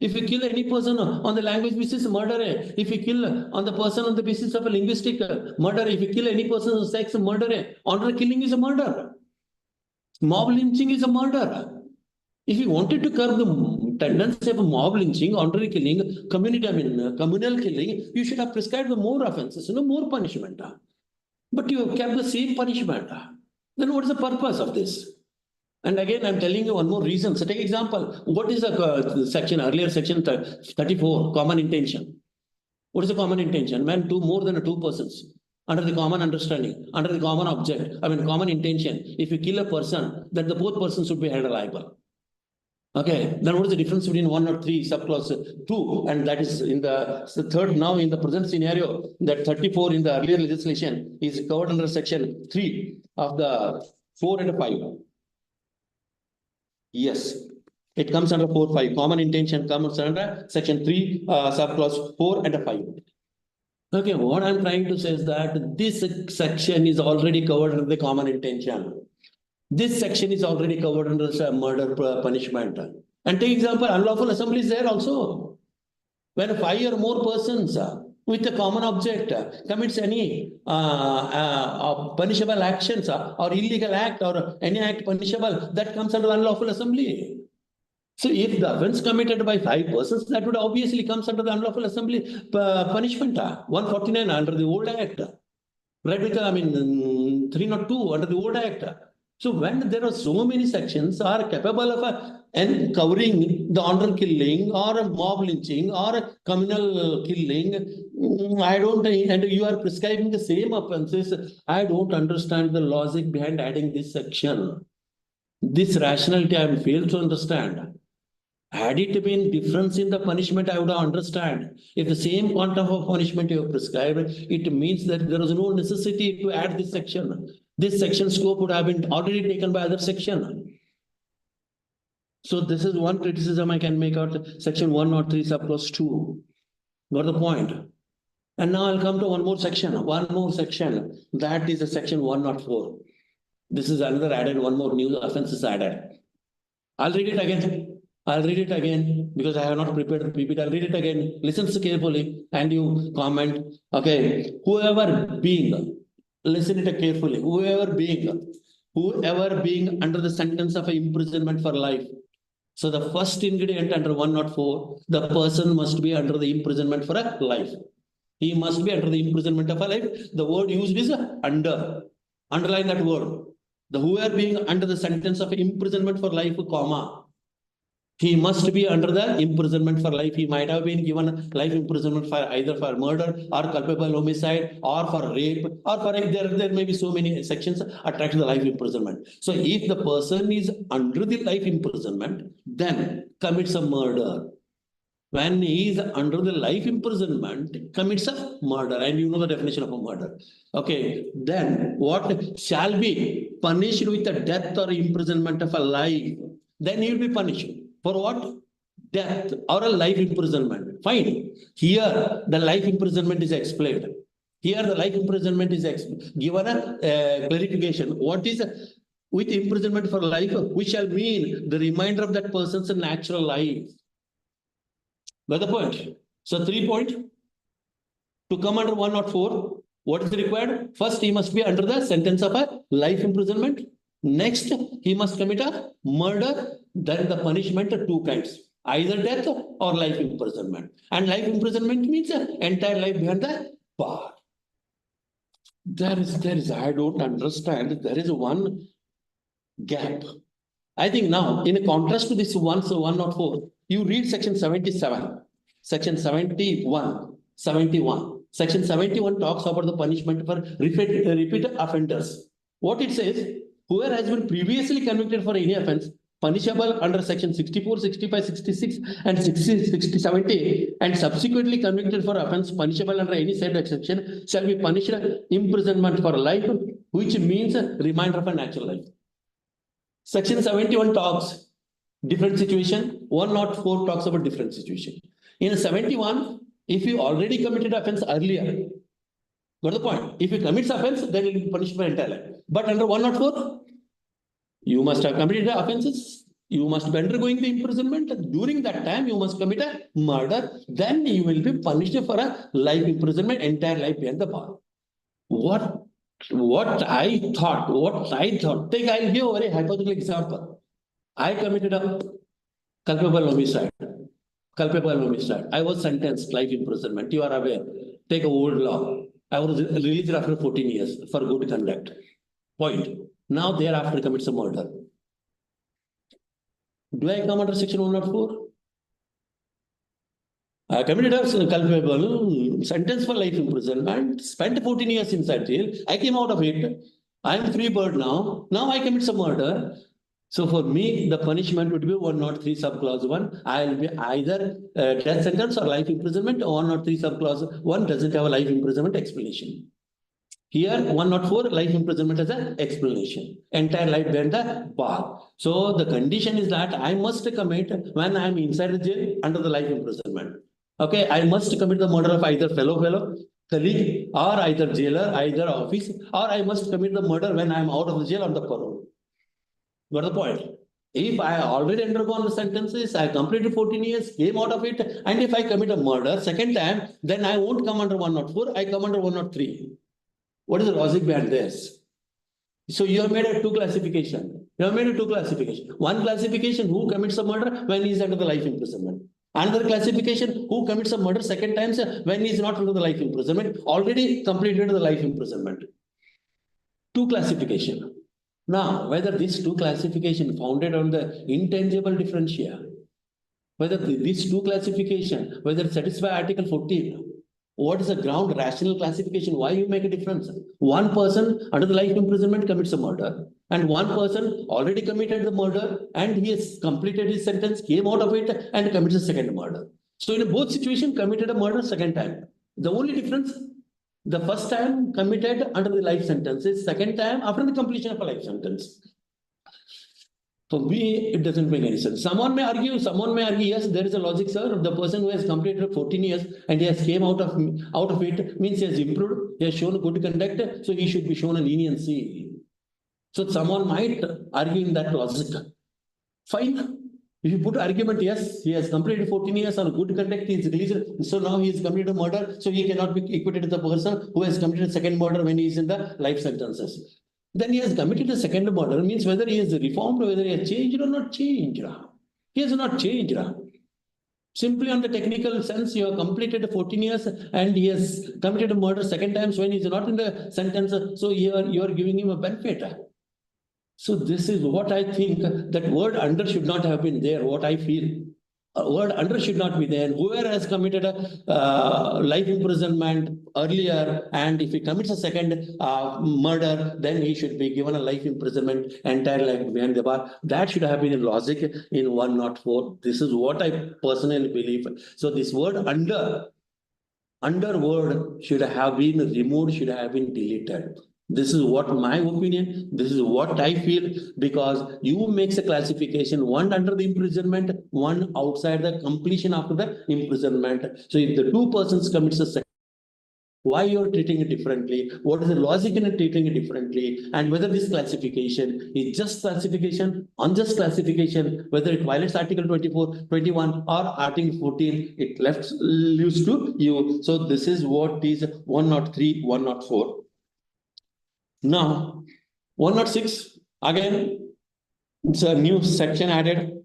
If you kill any person on the language basis, murder. If you kill on the person on the basis of a linguistic murder, if you kill any person on sex, murder. Honor killing is a murder. Mob lynching is a murder. If you wanted to curb the tendency of mob lynching, honorary killing, communal killing, you should have prescribed more offenses, more punishment. But you kept the same punishment. Then what is the purpose of this? And again, I'm telling you one more reason. So take example, what is the section, earlier section 34, common intention. What is the common intention? When more than two persons, under the common understanding, under the common object, common intention, if you kill a person, then the both persons should be held liable. Okay, then what is the difference between 103 subclause 2? And that is in the third, now in the present scenario, that 34 in the earlier legislation is covered under section 3 of the 4 and 5. Yes, it comes under 4-5. Common intention comes under section 3, subclause 4 and 5. Okay, what I'm trying to say is that this section is already covered under the common intention. This section is already covered under murder punishment. And take example, unlawful assembly is there also. When 5 or more persons with a common object commits any punishable actions or illegal act or any act punishable, that comes under unlawful assembly. So if the offense committed by 5 persons, that would obviously comes under the unlawful assembly punishment. 149 under the old act. Right with 302 under the old act. So when there are so many sections are capable of covering the honor killing or mob lynching or communal killing, and you are prescribing the same offenses, I don't understand the logic behind adding this section. This rationality I failed to understand. Had it been difference in the punishment, I would understand. If the same quantum of punishment you have prescribed, it means that there is no necessity to add this section. This section scope would have been already taken by other section. So this is one criticism I can make out section 103 subclause 2. Got the point? And now I'll come to one more section. That is a section 104. This is another added, one more new offense is added. I'll read it again because I have not prepared the PPT. I'll read it again. Listen carefully and you comment. Okay. Listen it carefully. Whoever being under the sentence of imprisonment for life. So the first ingredient under 104, the person must be under the imprisonment for a life. He must be under the imprisonment of a life. The word used is under. Underline that word. The whoever being under the sentence of imprisonment for life, comma. He must be under the imprisonment for life. He might have been given life imprisonment for either for murder or culpable homicide or for rape or for there may be so many sections attached to the life imprisonment. So if the person is under the life imprisonment, then commits a murder. When he is under the life imprisonment, commits a murder, and you know the definition of a murder. Okay, then what shall be punished with a death or imprisonment of a life? Then he will be punished. For what? Death or a life imprisonment. Fine. Here, the life imprisonment is explained. Here, the life imprisonment is given a clarification. What is with imprisonment for life? We shall mean the remainder of that person's natural life. Got the point? So 3 point. To come under 104, what is required? First, he must be under the sentence of a life imprisonment. Next, he must commit a murder. Then the punishment are 2 kinds, either death or life imprisonment. And life imprisonment means entire life behind the bar. There is, I don't understand. There is one gap. I think now, in contrast to this 104, you read section 77, section 71. Section 71 talks about the punishment for repeat offenders. What it says, whoever has been previously convicted for any offense punishable under section 64, 65, 66 and 60, 70 and subsequently convicted for offence punishable under any said section shall be punished imprisonment for life, which means reminder of a natural life. Section 71 talks different situation, 104 talks about different situation. In 71, if you already committed offence earlier, got the point? If you commit offence, then it will be punished for entire life. But under 104, you must have committed the offences, you must be undergoing the imprisonment. During that time, you must commit a murder, then you will be punished for a life imprisonment, entire life behind the bar. What I thought, take, I'll give a very hypothetical example. I committed a culpable homicide. I was sentenced life imprisonment. You are aware. Take a old law. I was released after 14 years for good conduct. Point. Now thereafter commits a murder. Do I come under section 104? I committed a culpable, sentence for life imprisonment, spent 14 years inside jail. I came out of it. I am free bird now. Now I commit some murder. So for me, the punishment would be 103 subclause 1. I will be either death sentence or life imprisonment. 103 subclause 1 doesn't have a life imprisonment explanation. Here, 104 life imprisonment as an explanation. Entire life behind the bar. So the condition is that I must commit when I am inside the jail under the life imprisonment. Okay, I must commit the murder of either fellow, colleague, or either jailer, either office, or I must commit the murder when I am out of the jail on the parole. Got the point? If I already undergone the sentences, I completed 14 years, came out of it, and if I commit a murder second time, then I won't come under 104, I come under 103. What is the logic behind this? So you have made a two classification. One classification, who commits a murder when he is under the life imprisonment. Another classification, who commits a murder second time when he is not under the life imprisonment, already completed the life imprisonment. Two classification. Now, whether these two classification founded on the intangible differentia, whether these two classification, whether it satisfy Article 14, what is the ground rational classification? Why you make a difference? One person under the life imprisonment commits a murder, and one person already committed the murder and he has completed his sentence, came out of it and commits a second murder. So in both situations, committed a murder second time. The only difference, the first time committed under the life sentence is second time after the completion of a life sentence. For me, it doesn't make any sense. Someone may argue, yes, there is a logic, sir. The person who has completed 14 years and he has came out of it means he has improved, he has shown good conduct, so he should be shown a leniency. So someone might argue in that logic. Fine. If you put argument, yes, he has completed 14 years on good conduct, he is released, so now he has committed a murder, so he cannot be equated to the person who has committed a second murder when he is in the life sentences. Then he has committed a second murder, means whether he is reformed, whether he has changed or not changed. He has not changed. Simply on the technical sense, you have completed 14 years and he has committed a murder second time when he is not in the sentence, so you are giving him a benefit. So this is what I think, that word under should not have been there, what I feel. A word under should not be there. Whoever has committed a life imprisonment earlier, and if he commits a second murder, then he should be given a life imprisonment, entire life behind the bar. That should have been a logic in 104. This is what I personally believe. So this word under word should have been removed, should have been deleted. This is what my opinion, this is what I feel, because you makes a classification, one under the imprisonment, one outside the completion after the imprisonment. So if the two persons commits a second, why you are treating it differently? What is the logic in treating it differently? And whether this classification is just classification, unjust classification, whether it violates Article 24, 21 or Article 14, it leaves to you. So this is what is 103, 104. Now, 106, again, it's a new section added.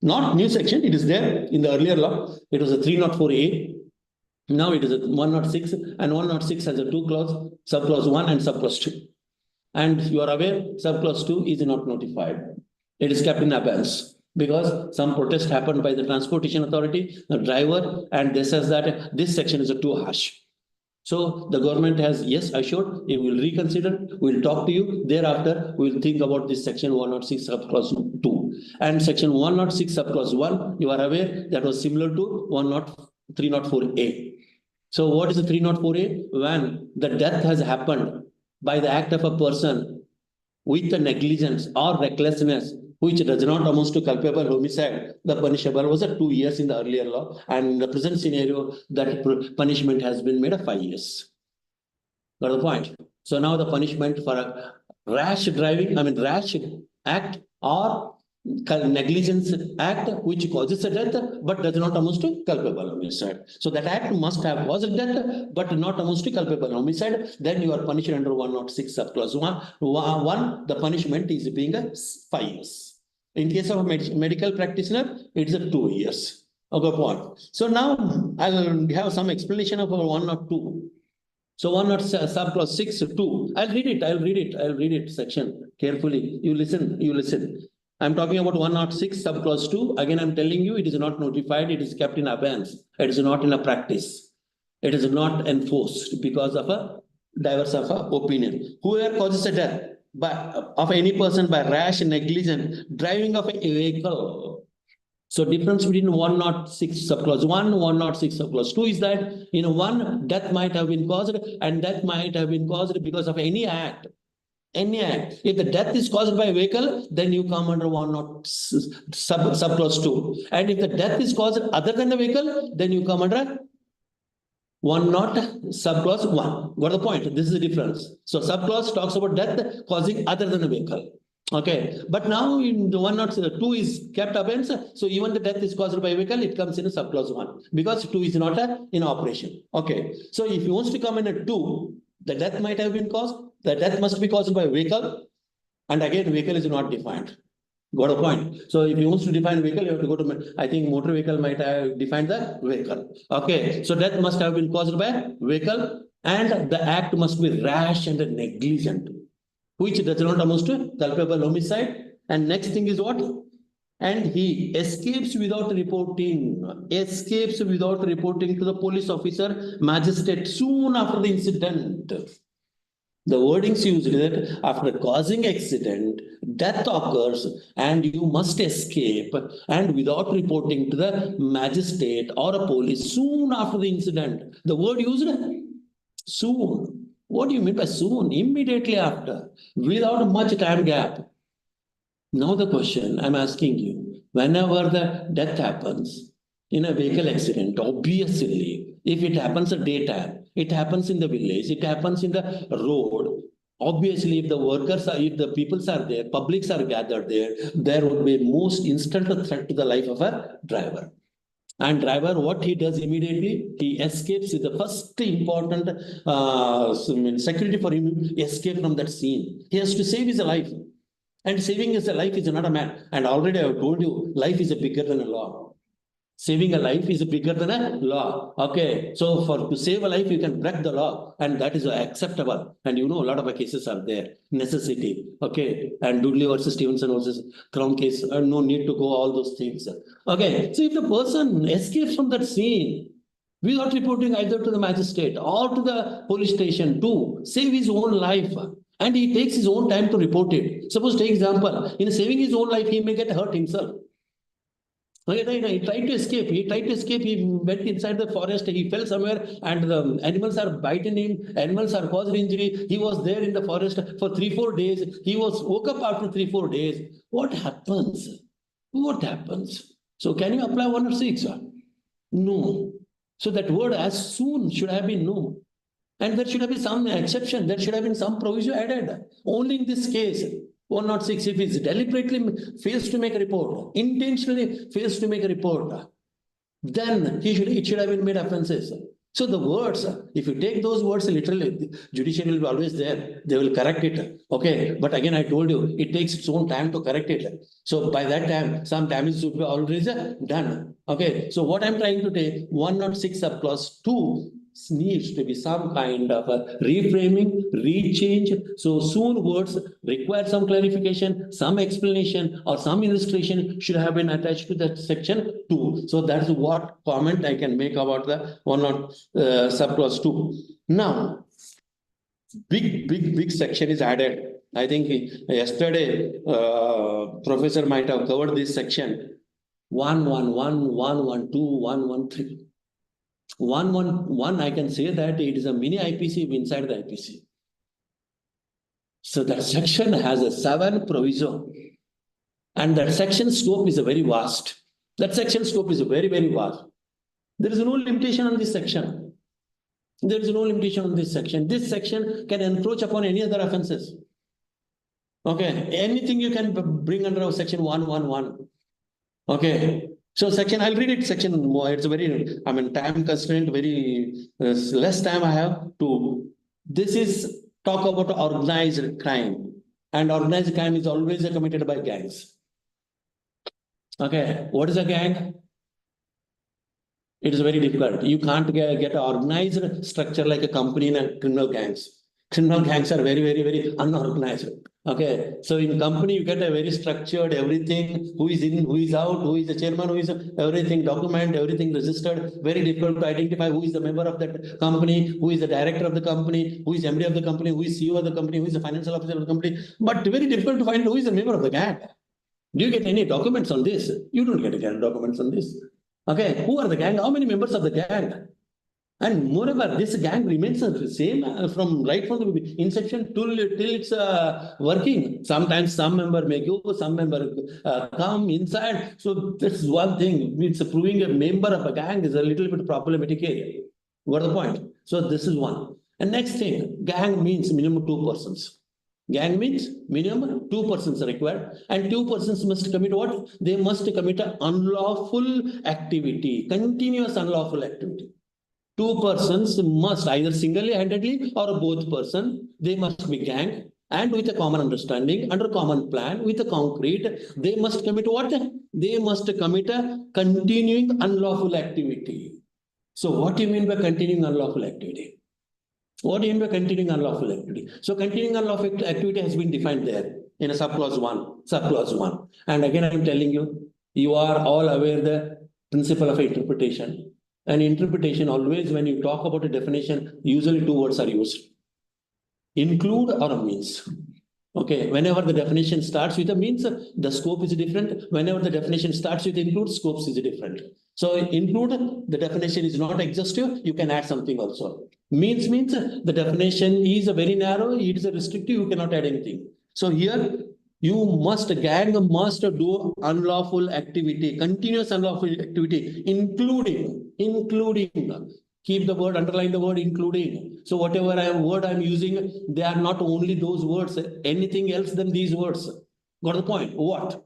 Not new section, it is there in the earlier law. It was a 304A. Now it is a 106, and 106 has a two clause, subclause 1 and subclause 2. And you are aware, subclause 2 is not notified. It is kept in abeyance because some protest happened by the transportation authority, the driver, and they says that this section is too harsh. So the government has, yes, assured, it will reconsider, we'll talk to you. Thereafter, we'll think about this section 106 subclause 2. And section 106 subclause 1, you are aware that was similar to 304A. So what is the 304A? When the death has happened by the act of a person with the negligence or recklessness, which does not amount to culpable homicide, the punishable was 2 years in the earlier law, and in the present scenario, that punishment has been made 5 years. Got the point? So now the punishment for a rash driving, rash act or negligence act which causes a death but does not amount to culpable homicide. So that act must have caused death but not amounts to culpable homicide. Then you are punished under 106 subclause 1. The punishment is being 5 years. In case of a medical practitioner, it's 2 years. Okay, point. So now I'll have some explanation of 102. So 106 subclause 6(2). I'll read it section carefully. You listen. I'm talking about 106 subclause 2. Again, I'm telling you, it is not notified, it is kept in abeyance. It is not in a practice. It is not enforced because of a diverse of opinion. Whoever causes a death of any person by rash, negligent driving of a vehicle. So difference between 106 subclause 1, 106 subclause 2 is that in one, death might have been caused, and death might have been caused because of any act. Any act. If the death is caused by a vehicle, then you come under 106 subclause 2. And if the death is caused other than the vehicle, then you come under 106 subclause 1. Got the point? This is the difference. So subclause talks about death causing other than a vehicle. Okay, but now in the 102 is kept abeyance. So even the death is caused by a vehicle, it comes in a subclause 1 because 2 is not in operation. Okay, so if he wants to come in a 2, the death might have been caused. The death must be caused by a vehicle, and again, vehicle is not defined. Got a point? So if you want to define vehicle, you have to go to, I think motor vehicle might have defined the vehicle. Okay, so death must have been caused by vehicle, and the act must be rash and negligent, which does not amount to culpable homicide. And next thing is what? And he escapes without reporting to the police officer, magistrate soon after the incident. The wordings used is that after causing accident, death occurs and you must escape and without reporting to the magistrate or a police soon after the incident. The word used, soon. What do you mean by soon? Immediately after, without much time gap. Now the question I'm asking you, whenever the death happens in a vehicle accident, obviously, if it happens at daytime, it happens in the village, it happens in the road. Obviously, if the workers are, if the peoples are there, publics are gathered there, there would be most instant threat to the life of a driver. And driver, what he does immediately, he escapes with the first important security for him, escape from that scene. He has to save his life. And saving his life is not a man. And already I have told you, life is bigger than a law. Saving a life is bigger than a law. Okay, so to save a life, you can break the law, and that is acceptable. And you know, a lot of cases are there. Necessity. Okay, and Dudley versus Stevenson versus Crown case, no need to go all those things. Okay, so if the person escapes from that scene without reporting either to the magistrate or to the police station to save his own life, and he takes his own time to report it. Suppose, take example, in saving his own life, he may get hurt himself. He tried to escape. He went inside the forest. He fell somewhere and the animals are biting him. Animals are causing injury. He was there in the forest for 3-4 days. He was woke up after 3-4 days. What happens? What happens? So can you apply 106? No. So that word as soon should have been no. And there should have been some exception. There should have been some provision added. Only in this case, 106, if he deliberately fails to make a report, intentionally fails to make a report, then it should have been made offences. So the words, if you take those words literally, judiciary will be always there. They will correct it. Okay. But again, I told you, it takes its own time to correct it. So by that time, some damage should be already done. Okay. So what I'm trying to take, 106 subclause 2 needs to be some kind of a reframing, rechange. So soon words require some clarification, some explanation, or some illustration should have been attached to that section 2. So that's what comment I can make about the one or subclause 2. Now, big section is added. I think yesterday professor might have covered this section 111, 112, 113. 111, I can say that it is a mini IPC inside the IPC. So that section has a 7 proviso, and that section scope is a very vast. That section scope is very vast. There is no limitation on this section. There is no limitation on this section. This section can encroach upon any other offences. Okay, anything you can bring under section 111. Okay, so section, I'll read it section more. It's a very, I mean, time constraint, very less time I have to. This is talk about organized crime, and organized crime is always committed by gangs. Okay, what is a gang? It is very difficult. You can't get an organized structure like a company and criminal gangs. Criminal gangs are very unorganized. Okay, so in company you get a very structured everything, who is in, who is out, who is the chairman, who is everything document, everything registered. Very difficult to identify who is the member of that company, who is the director of the company, who is MD of the company, who is CEO of the company, who is the financial officer of the company. But very difficult to find who is the member of the gang. Do you get any documents on this? You don't get any documents on this. Okay, who are the gang? How many members of the gang? And moreover, this gang remains the same from right from the inception till it's working. Sometimes some member may go, some member come inside. So that's one thing. It's proving a member of a gang is a little bit problematic area. What the point? So this is one. And next thing, gang means minimum 2 persons. Gang means minimum 2 persons are required, and 2 persons must commit what? They must commit an unlawful activity, continuous unlawful activity. 2 persons must either single-handedly or both person, they must be gang, and with a common understanding, under common plan, with a concrete, they must commit what? They must commit a continuing unlawful activity. So what do you mean by continuing unlawful activity? What do you mean by continuing unlawful activity? So continuing unlawful activity has been defined there in a subclause 1. And again, I'm telling you, you are all aware the principle of interpretation. And interpretation, always when you talk about a definition, usually 2 words are used. Include or a means. Okay, whenever the definition starts with a means, the scope is different. Whenever the definition starts with include, scopes is different. So include, the definition is not exhaustive, you can add something also. Means the definition is very narrow, it is restrictive, you cannot add anything. So here, gang must do unlawful activity, continuous unlawful activity, including, keep the word, underline the word including. So whatever word I'm using, they are not only those words, anything else than these words. Got the point? What?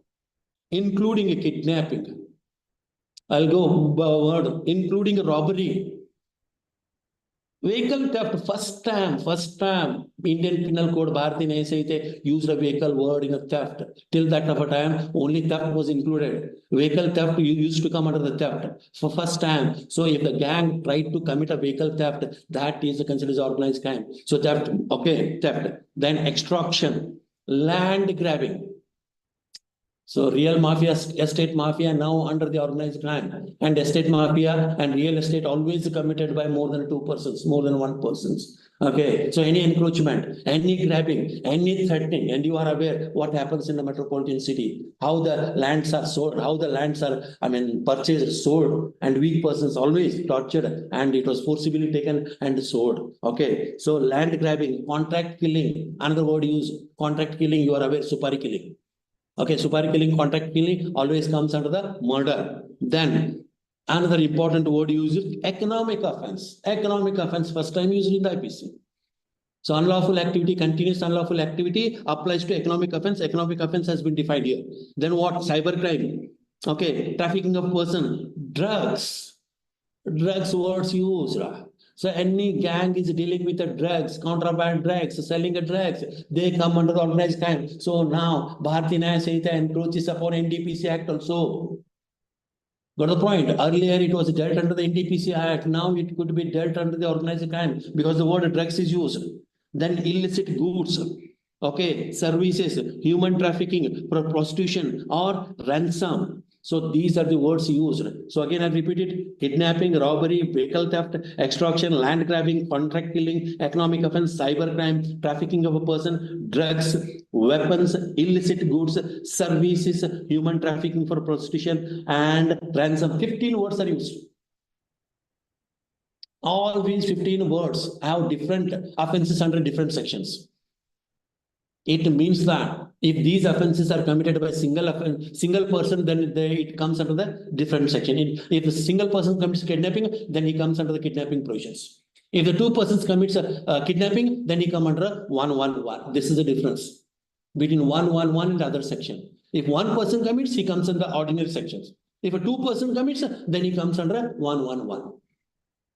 Including a kidnapping. I'll go word, including a robbery. Vehicle theft, first time, Indian Penal Code, Bharathiya Nyaya Sanhitha used a vehicle word in a theft. Till that of a time, only theft was included. Vehicle theft used to come under the theft for first time. So if the gang tried to commit a vehicle theft, that is considered as organized crime. So theft, okay, theft. Then extortion, land grabbing. So real mafia, estate mafia now under the organized crime, and estate mafia and real estate always committed by more than 2 persons, more than 1 persons. Okay, so any encroachment, any grabbing, any threatening, and you are aware what happens in the metropolitan city, how the lands are sold, how the lands are, purchased, sold, and weak persons always tortured, and it was forcibly taken and sold. Okay, so land grabbing, contract killing, another word used, contract killing, you are aware, supari killing. Okay, supari killing, contract killing always comes under the murder. Then another important word used, economic offense. Economic offense, first time used in the IPC. So unlawful activity, continuous unlawful activity applies to economic offense. Economic offense has been defined here. Then what? Cybercrime. Okay, trafficking of person, drugs words used. So any gang is dealing with the drugs, contraband drugs, selling the drugs, they come under the organized crime. So now Bharathiya Nyaya Sanhitha encroaches upon NDPC Act also. Got the point? Earlier it was dealt under the NDPC Act. Now it could be dealt under the organized crime because the word drugs is used. Then illicit goods, okay, services, human trafficking, prostitution, or ransom. So these are the words used. So again, I repeat it: kidnapping, robbery, vehicle theft, extortion, land grabbing, contract killing, economic offense, cybercrime, trafficking of a person, drugs, weapons, illicit goods, services, human trafficking for prostitution, and ransom. 15 words are used. All these 15 words have different offenses under different sections. It means that if these offenses are committed by single person, then it comes under the different section. If a single person commits kidnapping, then he comes under the kidnapping provisions. If the two persons commits kidnapping, then he comes under 111. This is the difference between 111 and the other section. If one person commits, he comes under ordinary sections. If a two person commits, then he comes under 111.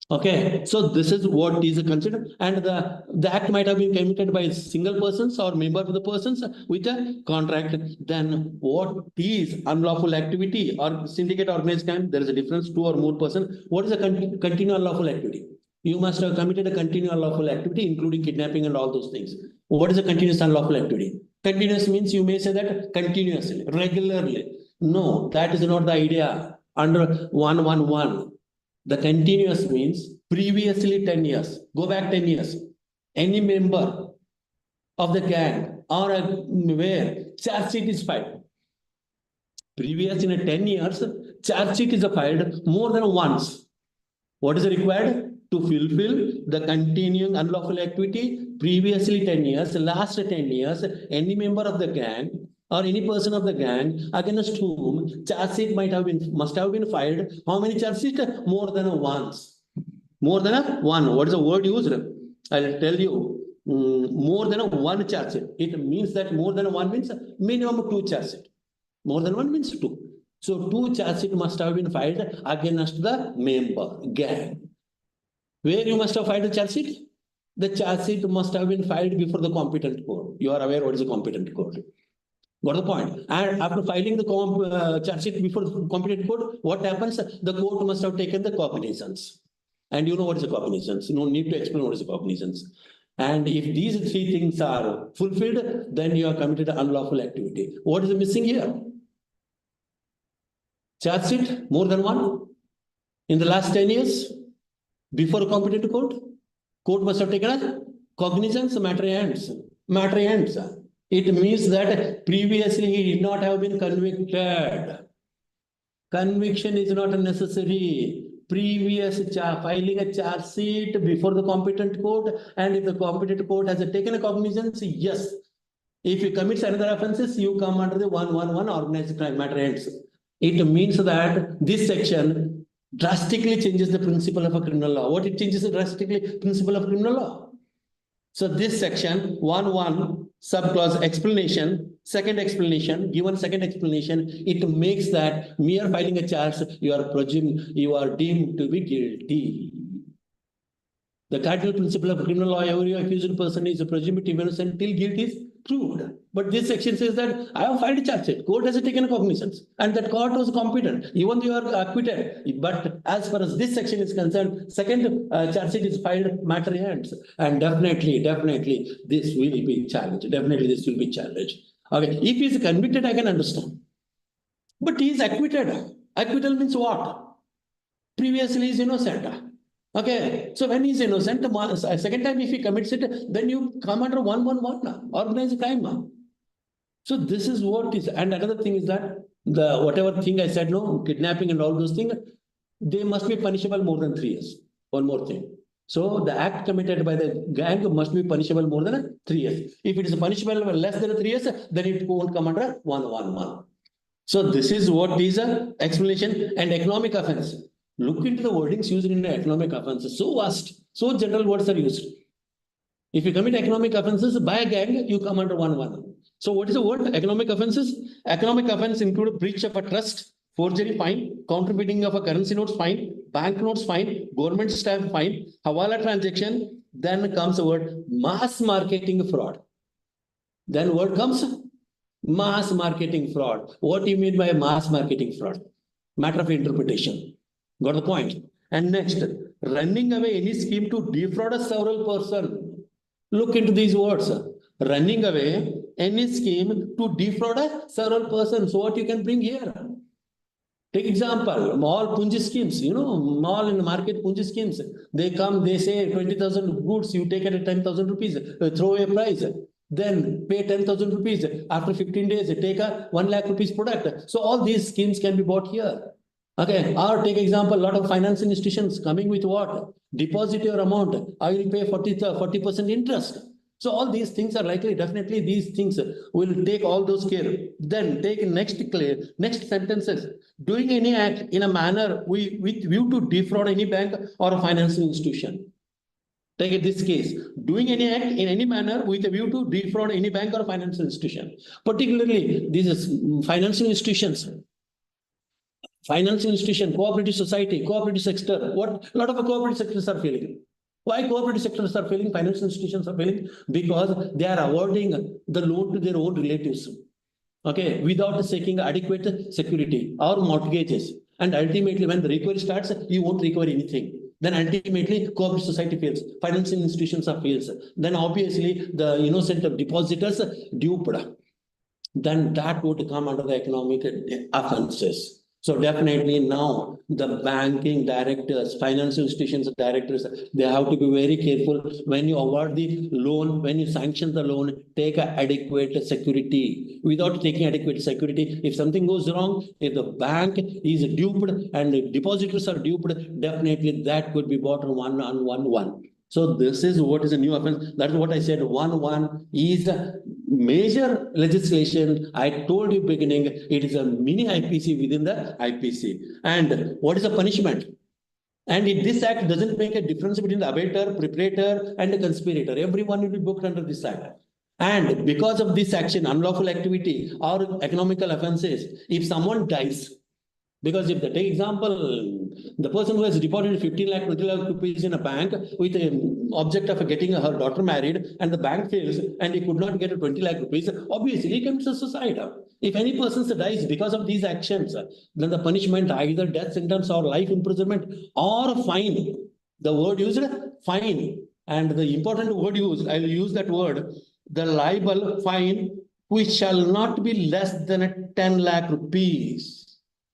Okay, so this is what is considered, and the act might have been committed by single persons or member of the persons with a contract. Then what is unlawful activity or syndicate organized crime? There is a difference, two or more person. What is a continual unlawful activity? You must have committed a continual unlawful activity, including kidnapping and all those things. What is a continuous unlawful activity? Continuous means you may say that continuously, regularly. No, that is not the idea. Under 111. The continuous means previously 10 years. Go back 10 years. Any member of the gang or where charge sheet is filed. Previous in a 10 years, charge sheet is filed more than once. What is required? To fulfill the continuing unlawful activity previously 10 years, last 10 years, any member of the gang or any person of the gang against whom charge sheet must have been filed. How many charge sheet? More than once. More than one. What is the word used? I'll tell you. More than one charge sheet. It means that more than one means minimum 2 charge sheet. More than one means 2. So 2 charge sheet must have been filed against the member gang. Where you must have filed the charge sheet? The charge sheet must have been filed before the competent court. You are aware what is a competent court. Got the point? And after filing the charge sheet before the competent court, what happens? The court must have taken the cognizance. And you know what is a cognizance. No need to explain what is a cognizance. And if these 3 things are fulfilled, then you have committed an unlawful activity. What is missing here? Charge sheet, more than one. In the last 10 years, before a competent court, court must have taken a cognizance, matter ends. Matter ends. It means that previously he did not have been convicted. Conviction is not necessary. Previous filing a charge sheet before the competent court, and if the competent court has taken a cognizance, yes. If you commit another offenses, you come under the 111 organized crime, matter ends. It means that this section drastically changes the principle of a criminal law. What it changes drastically? Principle of criminal law. So this section 1.1 subclause explanation, second explanation, given second explanation, it makes that mere filing a charge, you are deemed to be guilty. The cardinal principle of criminal law, every accused person is presumed innocent till guilt is proved. But this section says that I have filed a charge sheet. Court has taken a cognizance, and that court was competent, even though you are acquitted. But as far as this section is concerned, second charge sheet is filed, matter ends. And definitely, this will be challenged. Definitely, this will be challenged. Okay, if he is convicted, I can understand. But he is acquitted. Acquittal means what? Previously, he is innocent. Okay, so when he is innocent, second time if he commits it, then you come under 111, organized crime. So this is what is, and another thing is that the whatever thing I said, no, kidnapping and all those things, they must be punishable more than 3 years. One more thing. So the act committed by the gang must be punishable more than 3 years. If it is punishable less than 3 years, then it won't come under 111. So this is what is an explanation. And economic offense. Look into the wordings used in the economic offenses. So vast, so general words are used. If you commit economic offenses by a gang, you come under 111. So what is the word? Economic offenses. Economic offense include breach of a trust, forgery fine, counterfeiting of a currency notes fine, bank notes fine, government stamp fine, hawala transaction. Then comes the word mass marketing fraud. Then word comes mass marketing fraud. What do you mean by mass marketing fraud? Matter of interpretation. Got the point? And next, running away any scheme to defraud a several person. Look into these words. Running away any scheme to defraud a several persons. So what you can bring here? Take example, mall Punji schemes, mall in the market Punji schemes. They come, they say 20,000 goods, you take it at 10,000 rupees, throw a price. Then pay 10,000 rupees. After 15 days, take a 1 lakh rupees product. So all these schemes can be bought here. Okay, or take example, a lot of financial institutions coming with what? Deposit your amount, I will pay 40% interest. So all these things are likely, definitely these things will take all those care. Then take next sentences. Doing any act in a manner with view to defraud any bank or a financial institution. Take this case, doing any act in any manner with a view to defraud any bank or financial institution. Particularly, these financial institutions, cooperative society, cooperative sector, what a lot of cooperative sectors are failing. Why cooperative sectors are failing, financial institutions are failing? Because they are awarding the loan to their own relatives, okay, without seeking adequate security or mortgages. And ultimately, when the recovery starts, you won't recover anything. Then ultimately, cooperative society fails, financial institutions are fails. Then obviously, the innocent depositors duped. Then that would come under the economic offenses. So definitely now the banking directors, financial institutions directors, they have to be very careful when you award the loan, when you sanction the loan, take adequate security. Without taking adequate security, if something goes wrong, if the bank is duped and the depositors are duped, definitely that could be bought on one. So this is what is a new offense. That's what I said. 1-1 is a major legislation. I told you beginning, it is a mini IPC within the IPC. And what is the punishment? And this act doesn't make a difference between the abettor, preparator, and the conspirator. Everyone will be booked under this act. And because of this action, unlawful activity or economical offenses, if someone dies, because if the take example, the person who has deposited 15 lakh, 20 lakh rupees in a bank with an object of getting her daughter married, and the bank fails and he could not get a 20 lakh rupees, obviously he commits suicide. If any person dies because of these actions, then the punishment either death sentence or life imprisonment or fine. The word used, fine. And the important word used, I'll use that word, the liable fine, which shall not be less than 10 lakh rupees.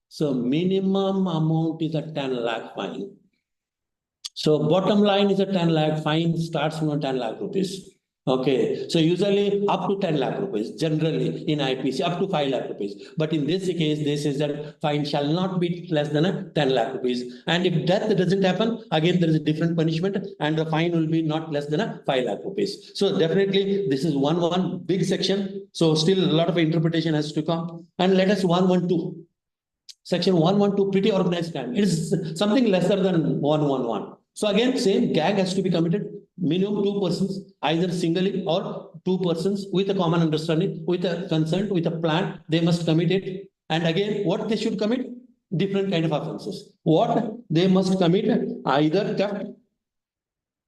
So minimum amount is a 10 lakh fine. So bottom line is a 10 lakh fine starts from 10 lakh rupees. Okay, so usually up to 10 lakh rupees, generally in IPC up to 5 lakh rupees. But in this case, this is that fine shall not be less than 10 lakh rupees. And if death doesn't happen, again there is a different punishment and the fine will be not less than 5 lakh rupees. So definitely this is one big section. So still a lot of interpretation has to come. And let us 112. Section 112, pretty organized crime. It is something lesser than 111. So again, same gag has to be committed. Minimum 2 persons, either singly or 2 persons with a common understanding, with a consent, with a plan, they must commit it. And again, what they should commit? Different kind of offenses. What they must commit? Either theft,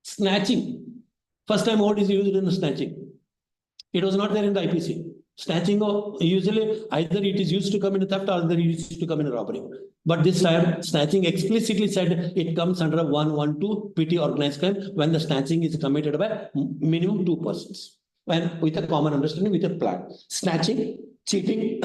snatching. First time what is used in snatching. It was not there in the IPC. Snatching, usually either it is used to come in a theft or it is used to come in a robbery. But this time, snatching explicitly said it comes under 112 petty organized crime when the snatching is committed by minimum 2 persons. When with a common understanding, with a plan. Snatching, cheating,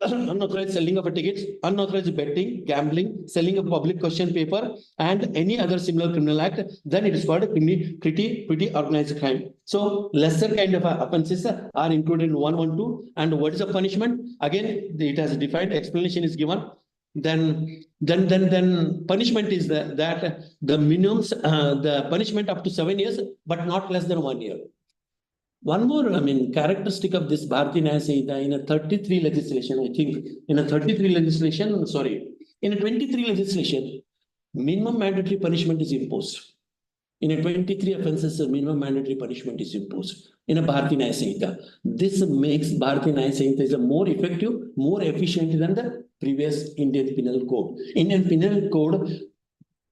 unauthorized selling of a tickets, unauthorized betting, gambling, selling of public question paper, and any other similar criminal act, then it is called a pretty organized crime. So lesser kind of offenses are included in 112. And what is the punishment? Again, it has defined, explanation is given. Then punishment is that the minimums, the punishment up to 7 years, but not less than 1 year. One more, characteristic of this Bharathiya Nyaya Sanhitha in a 33 legislation, I think, in a 23 legislation, minimum mandatory punishment is imposed. In a 23 offenses, minimum mandatory punishment is imposed in a Bharathiya Nyaya Sanhitha. This makes Bharathiya Nyaya Sanhitha is a more effective, more efficient than the previous Indian Penal Code. Indian Penal Code,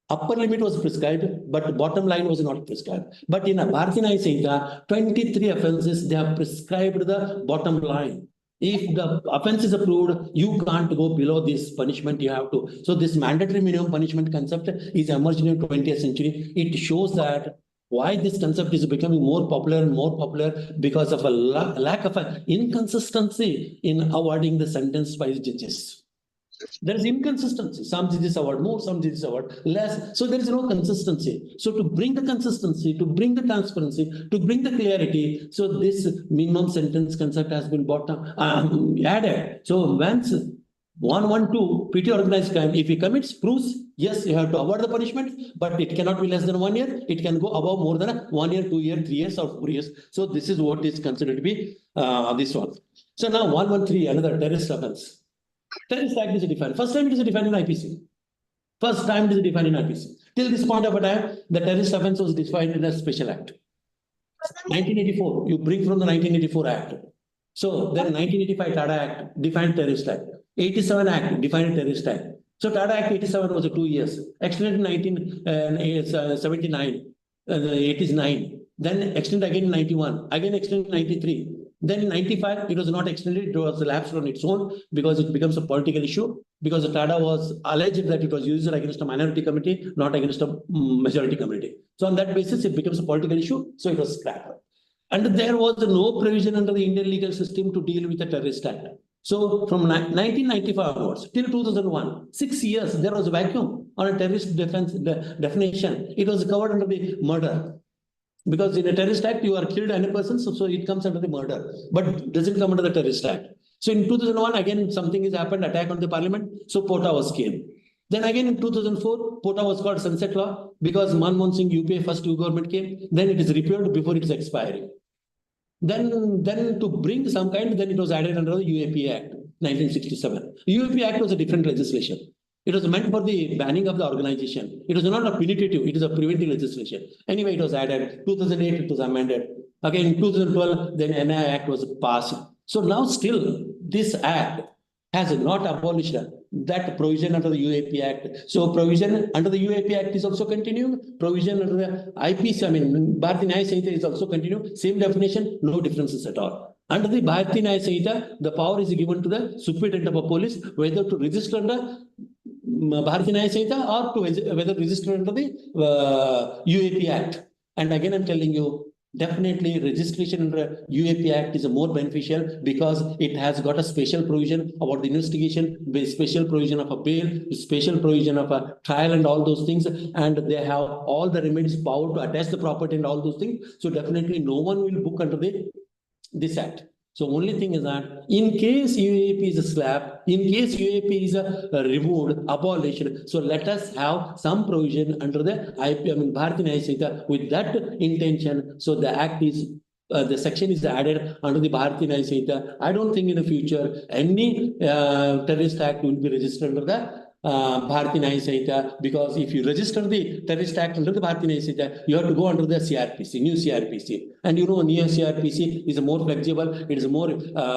upper limit was prescribed, but bottom line was not prescribed. But in a Bharathiya Nyaya Sanhitha, 23 offenses, they have prescribed the bottom line. If the offense is approved, you can't go below this punishment. You have to. So this mandatory minimum punishment concept is emerging in 20th century. It shows that why this concept is becoming more popular and more popular because of a lack of an inconsistency in awarding the sentence by judges. There is inconsistency. Some judges award more, some judges award less. So there is no consistency. So to bring the consistency, to bring the transparency, to bring the clarity, so this minimum sentence concept has been brought down, added. So once 112 PT organized crime, if he commits, proves, yes, you have to award the punishment, but it cannot be less than 1 year. It can go above more than 1 year, 2 years, 3 years, or 4 years. So this is what is considered to be this one. So now 113, another terrorist offense. Terrorist act is defined. First time it is defined in IPC. First time it is defined in IPC. Till this point of a time, the terrorist offense was defined in a special act. 1984, you bring from the 1984 Act. So then 1985 Tada Act defined terrorist act. 87 Act defined terrorist act. So Tada Act 87 was 2 years. Extended in 1979, 89. Then extended again in 91. Again extended in 93. Then in 95, it was not extended. It was lapsed on its own because it becomes a political issue. Because the Tada was alleged that it was used against a minority committee, not against a majority committee. So on that basis, it becomes a political issue. So it was scrapped. And there was no provision under the Indian legal system to deal with the terrorist act. So from 1995 onwards till 2001, 6 years, there was a vacuum on a terrorist definition. It was covered under the murder. Because in a terrorist act, you are killed any person, so it comes under the murder, but doesn't come under the terrorist act. So in 2001, again, something has happened, attack on the parliament, so Pota was came. Then again in 2004, Pota was called sunset law because Manmohan Singh UPA first government came, then it is repealed before it is expiring. Then to bring some kind, then it was added under the UAP Act, 1967. UAP Act was a different legislation. It was meant for the banning of the organization. It was not a punitive, it is a preventive legislation. Anyway, it was added. 2008, it was amended. Again, in 2012, then NIA Act was passed. So now still, this act has not abolished that provision under the UAP Act. So provision under the UAP Act is also continuing. Provision under the IPC, Bharathiya Nyaya Sanhitha is also continuing. Same definition, no differences at all. Under the Bharathiya Nyaya Sanhitha, the power is given to the superintendent of police whether to register under Bharathiya Nyaya Sanhitha or to whether register under the UAP Act. And again, I'm telling you, definitely registration under UAP Act is a more beneficial because it has got a special provision about the investigation, special provision of a bail, special provision of a trial and all those things. And they have all the remedies power to attach the property and all those things. So definitely no one will book under this act. So only thing is that in case UAP is a slap, in case UAP is removed, abolished, so let us have some provision under the Bharathiya Nyaya Sanhitha with that intention. So the act is, the section is added under the Bharathiya Nyaya Sanhitha. I don't think in the future any terrorist act will be registered under the Bharathiya Nyaya Sanhitha, because if you register the terrorist act under the Bharathiya Nyaya Sanhitha, you have to go under the CRPC, new CRPC. And you know, new CRPC is more flexible, it is more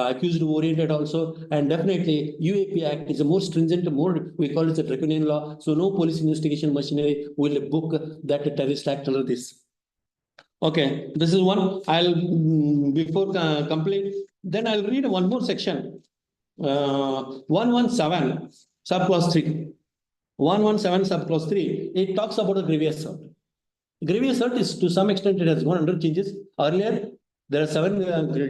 accused oriented also, and definitely UAP Act is a more stringent, more, we call it a draconian law. So no police investigation machinery will book that terrorist act under this. Okay, this is one. I'll, before complete, then I'll read one more section. 117. Subclause 3. 117 subclause 3, it talks about a grievous hurt. Grievous hurt is to some extent it has gone under changes. Earlier, there are 7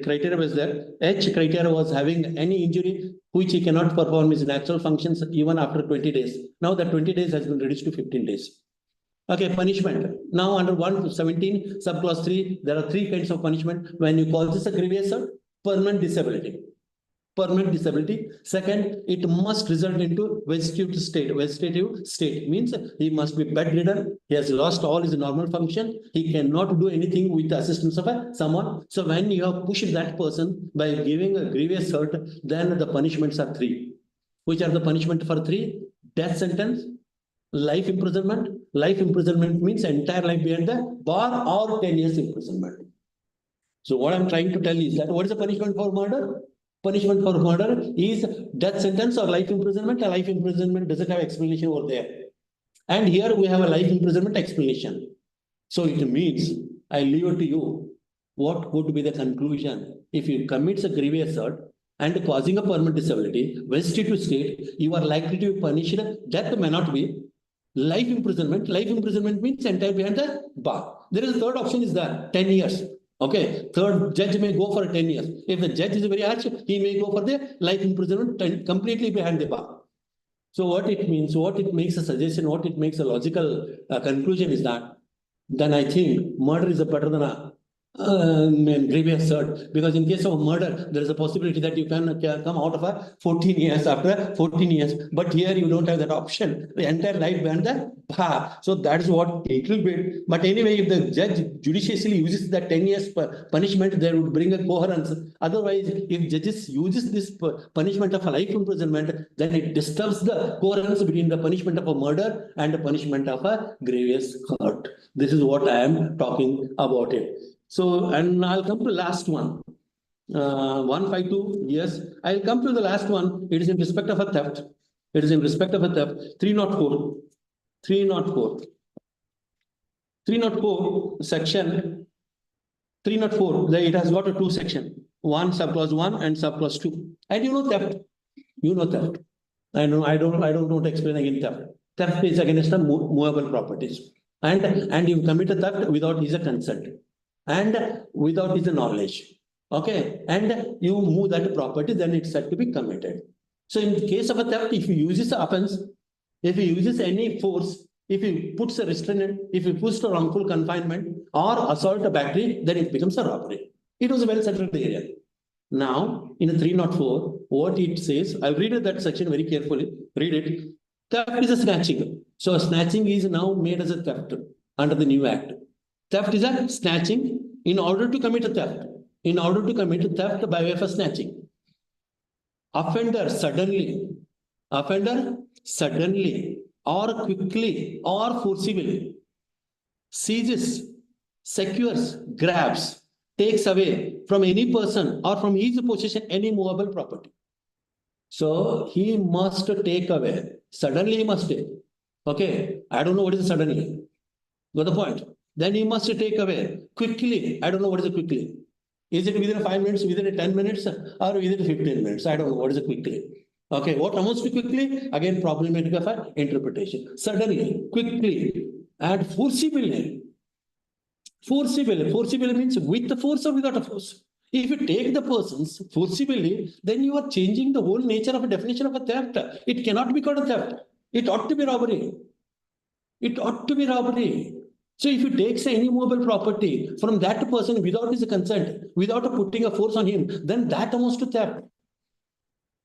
criteria was there. H criteria was having any injury which he cannot perform his natural functions even after 20 days. Now that 20 days has been reduced to 15 days. Okay, punishment. Now under 117 subclause 3, there are 3 kinds of punishment. When you call this a grievous hurt, permanent disability. Permanent disability. Second, it must result into vegetative state. Vegetative state means he must be bedridden. He has lost all his normal function. He cannot do anything with the assistance of someone. So when you have pushed that person by giving a grievous hurt, then the punishments are 3. Which are the punishment for 3? Death sentence, life imprisonment. Life imprisonment means entire life behind the bar or 10 years imprisonment. So what I'm trying to tell you is that what is the punishment for murder? Punishment for murder is death sentence or life imprisonment. A life imprisonment doesn't have explanation over there. And here we have a life imprisonment explanation. So it means, I leave it to you, what would be the conclusion? If you commit a grievous hurt, and causing a permanent disability, vegetative state, you are likely to be punished. Death may not be. Life imprisonment. Life imprisonment means entire behind the bar. There is a third option is that 10 years. Okay, third judge may go for 10 years. If the judge is very harsh, he may go for the life imprisonment completely behind the bar. So what it means, what it makes a suggestion, what it makes a logical conclusion is that then I think murder is better than a grievous hurt, because in case of murder, there is a possibility that you can come out of a 14 years after 14 years. But here you don't have that option. The entire life behind the bar. So that's what it will be. But anyway, if the judge judiciously uses that 10 years punishment, there would bring a coherence. Otherwise, if judges uses this punishment of a life imprisonment, then it disturbs the coherence between the punishment of a murder and the punishment of a grievous hurt. This is what I am talking about it. So, and I'll come to the last one. 152, yes. I'll come to the last one. It is in respect of a theft. It is in respect of a theft. 304. 304. 304 section. 304. It has got a two section. One subclause 1 and subclause 2. And you know theft. You know theft. I don't want to explain again theft. Theft is against the movable properties. And you commit a theft without his consent. And without his knowledge, okay, and you move that property, then it's said to be committed. So in the case of a theft, if he uses the offense, if he uses any force, if he puts a restraint, if he puts a wrongful confinement or assault a battery, then it becomes a robbery. It was a well settled area. Now, in a 304, what it says, I'll read that section very carefully. Read it. Theft is a snatching. So snatching is now made as a theft under the new act. Theft is a snatching in order to commit a theft. In order to commit a theft by way of a snatching. Offender suddenly or quickly or forcibly seizes, secures, grabs, takes away from any person or from his possession any movable property. So he must take away. Suddenly he must take. Okay, I don't know what is suddenly. Got the point? Then he must take away quickly. I don't know what is a quickly. Is it within 5 minutes, within 10 minutes, or within 15 minutes? I don't know what is a quickly. Okay, what amounts to quickly? Again, problematic of interpretation. Suddenly, quickly, and forcibly. Forcibly means with the force or without a force. If you take the persons forcibly, then you are changing the whole nature of a definition of a theft. It cannot be called a theft. It ought to be robbery. It ought to be robbery. So if you take, say, any movable property from that person without his consent, without putting a force on him, then that amounts to theft.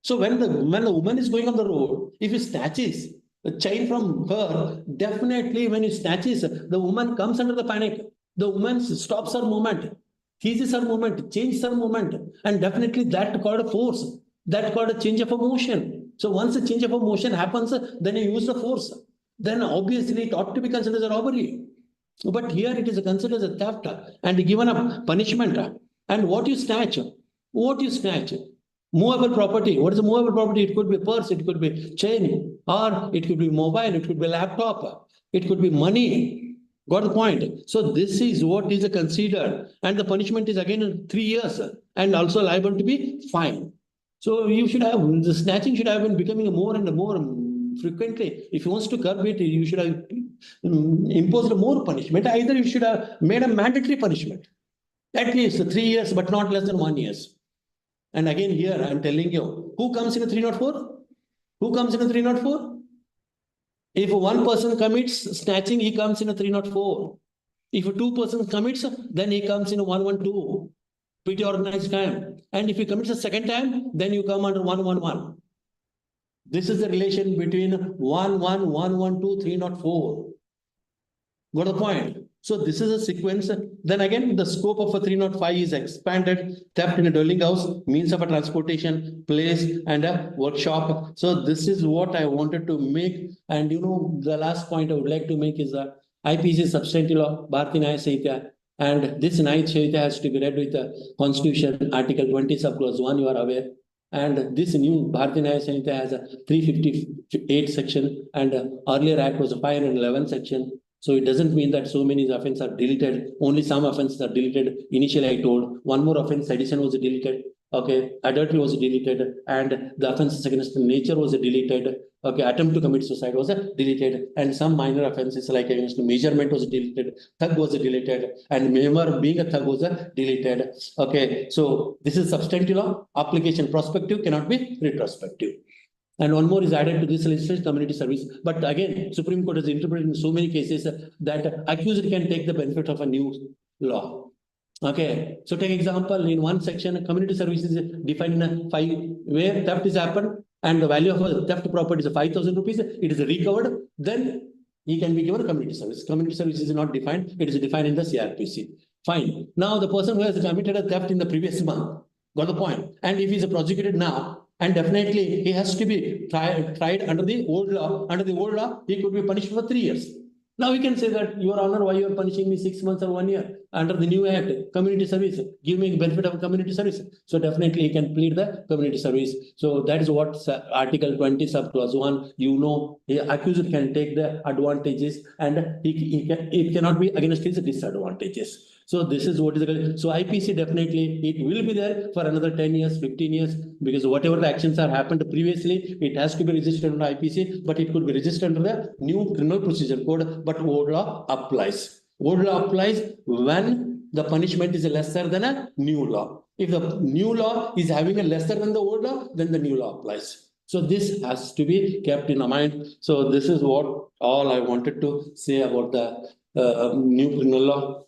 So when the woman is going on the road, if he snatches a chain from her, definitely when he snatches, the woman comes under the panic. The woman stops her movement, seizes her movement, changes her movement, and definitely that called a force, that called a change of a motion. So once a change of a motion happens, then you use the force. Then obviously it ought to be considered as a robbery. But here it is considered as a theft and given a punishment. And what you snatch? What you snatch? Movable property. What is a movable property? It could be purse, it could be chain, or it could be mobile, it could be laptop, it could be money. Got the point? So this is what is considered. And the punishment is again 3 years and also liable to be fined. So you should have, the snatching should have been becoming more and more frequently. If you want to curb it, you should have imposed more punishment. Either you should have made a mandatory punishment. At least 3 years, but not less than 1 year. And again, here I am telling you, who comes in a 304? Who comes in a 304? If one person commits snatching, he comes in a 304. If 2 persons commits, then he comes in a 112. Pretty organized crime. And if he commits a second time, then you come under 111. This is the relation between 111, 112, 304. Got the point? So this is a sequence. Then again, the scope of a 305 is expanded. Theft in a dwelling house, means of a transportation, place, and a workshop. So this is what I wanted to make. And you know, the last point I would like to make is that IPC substantive law, Bharathiya Nyaya Sanhitha, and this Nyaya Sanhitha has to be read with the Constitution, Article 20, subclause 1, you are aware. And this new Bharathiya Nyaya Sanhitha has a 358 section, and earlier act was a 511 section. So it doesn't mean that so many offences are deleted. Only some offences are deleted. Initially, I told one more offence, sedition, was deleted. Okay, adultery was deleted, and the offenses against nature was deleted. Okay, attempt to commit suicide was deleted, and some minor offenses like against measurement was deleted, thug was deleted, and member being a thug was deleted. Okay, so this is substantive law. Application prospective cannot be retrospective. And one more is added to this legislation, community service. But again, Supreme Court has interpreted in so many cases that accused can take the benefit of a new law. Okay, so take example in one section, community service is defined in where theft is happened and the value of a theft property is 5,000 rupees. It is recovered, then he can be given a community service. Community service is not defined; it is defined in the CRPC. Fine. Now the person who has committed a theft in the previous month got the point, and if he is prosecuted now. And definitely he has to be tried under the old law. Under the old law, he could be punished for 3 years. Now we can say that, Your Honor, why you are punishing me 6 months or 1 year? Under the new act, community service, give me benefit of community service. So definitely he can plead the community service. So that is what Article 20 subclause 1, the accused can take the advantages and it cannot be against his disadvantages. So this is what is so IPC definitely it will be there for another 10 years, 15 years, because whatever the actions are happened previously, it has to be registered under IPC, but it could be registered under the new criminal procedure code, but old law applies. Old law applies when the punishment is lesser than a new law. If the new law is having a lesser than the old law, then the new law applies. So this has to be kept in mind. So this is what all I wanted to say about the new criminal law.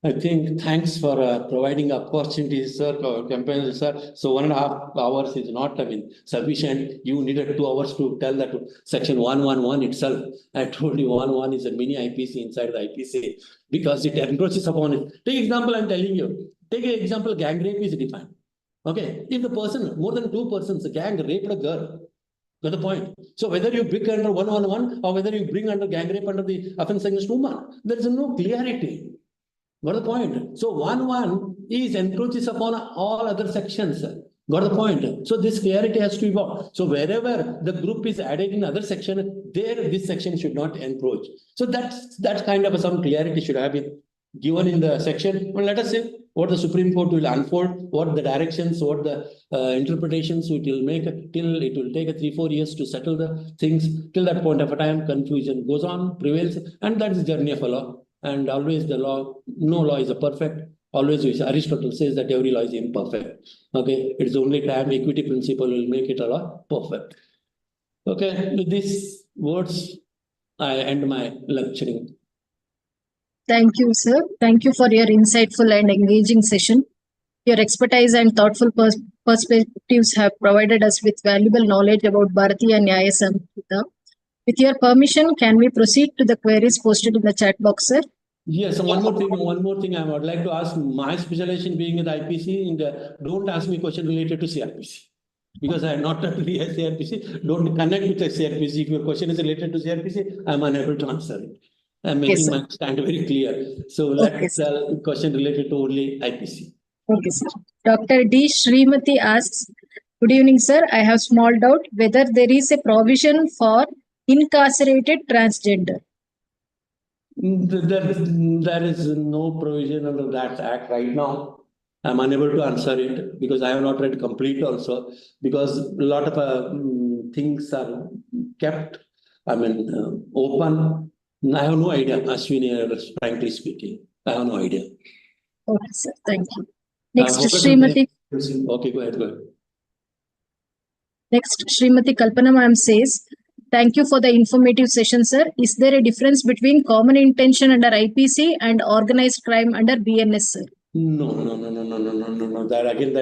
I think thanks for providing opportunities, sir, campaign, sir. So 1.5 hours is not, sufficient. You needed 2 hours to tell that section 111 itself. I told you 111 is a mini IPC inside the IPC because it encroaches upon it. Take example, I'm telling you. Take an example, gang rape is defined. Okay, if the person, more than 2 persons, a gang raped a girl, got the point. So whether you bring under 111 or whether you bring under gang rape under the offense against woman, there is no clarity. Got the point? So 1.1 is encroaches upon all other sections. Got the point? So this clarity has to evolve. So wherever the group is added in other section, there this section should not encroach. So that's kind of some clarity should have been given in the section. Well, let us see what the Supreme Court will unfold, what the directions, what the interpretations it will make till it will take 3-4 years to settle the things. Till that point of a time, confusion goes on, prevails, and that is the journey of a law. And always the law, no law is a perfect. Always Aristotle says that every law is imperfect. Okay, it's only time equity principle will make it a law perfect. Okay, with these words, I end my lecturing. Thank you, sir. Thank you for your insightful and engaging session. Your expertise and thoughtful perspectives have provided us with valuable knowledge about Bharathiya Nyaya Sanhitha. With your permission, can we proceed to the queries posted in the chat box, sir? Yes, one more thing I would like to ask. My specialization being in the IPC, don't ask me question related to CRPC. Because I am not a CRPC. Don't connect with the CRPC. If your question is related to CRPC, I am unable to answer it. I am making my stand very clear. So let's the question related to only IPC. Okay, sir. Dr. D. Srimati asks, good evening, sir. I have small doubt whether there is a provision for incarcerated transgender. There is no provision under that act right now. I'm unable to answer it because I have not read complete also because a lot of things are kept, open. I have no idea, Ashwini, frankly speaking. I have no idea. Okay, sir. Thank you. Next, Srimati. Okay, go ahead. Next, Srimati Kalpana ma'am says, thank you for the informative session, sir. Is there a difference between common intention under IPC and organized crime under BNS, sir? No. That again,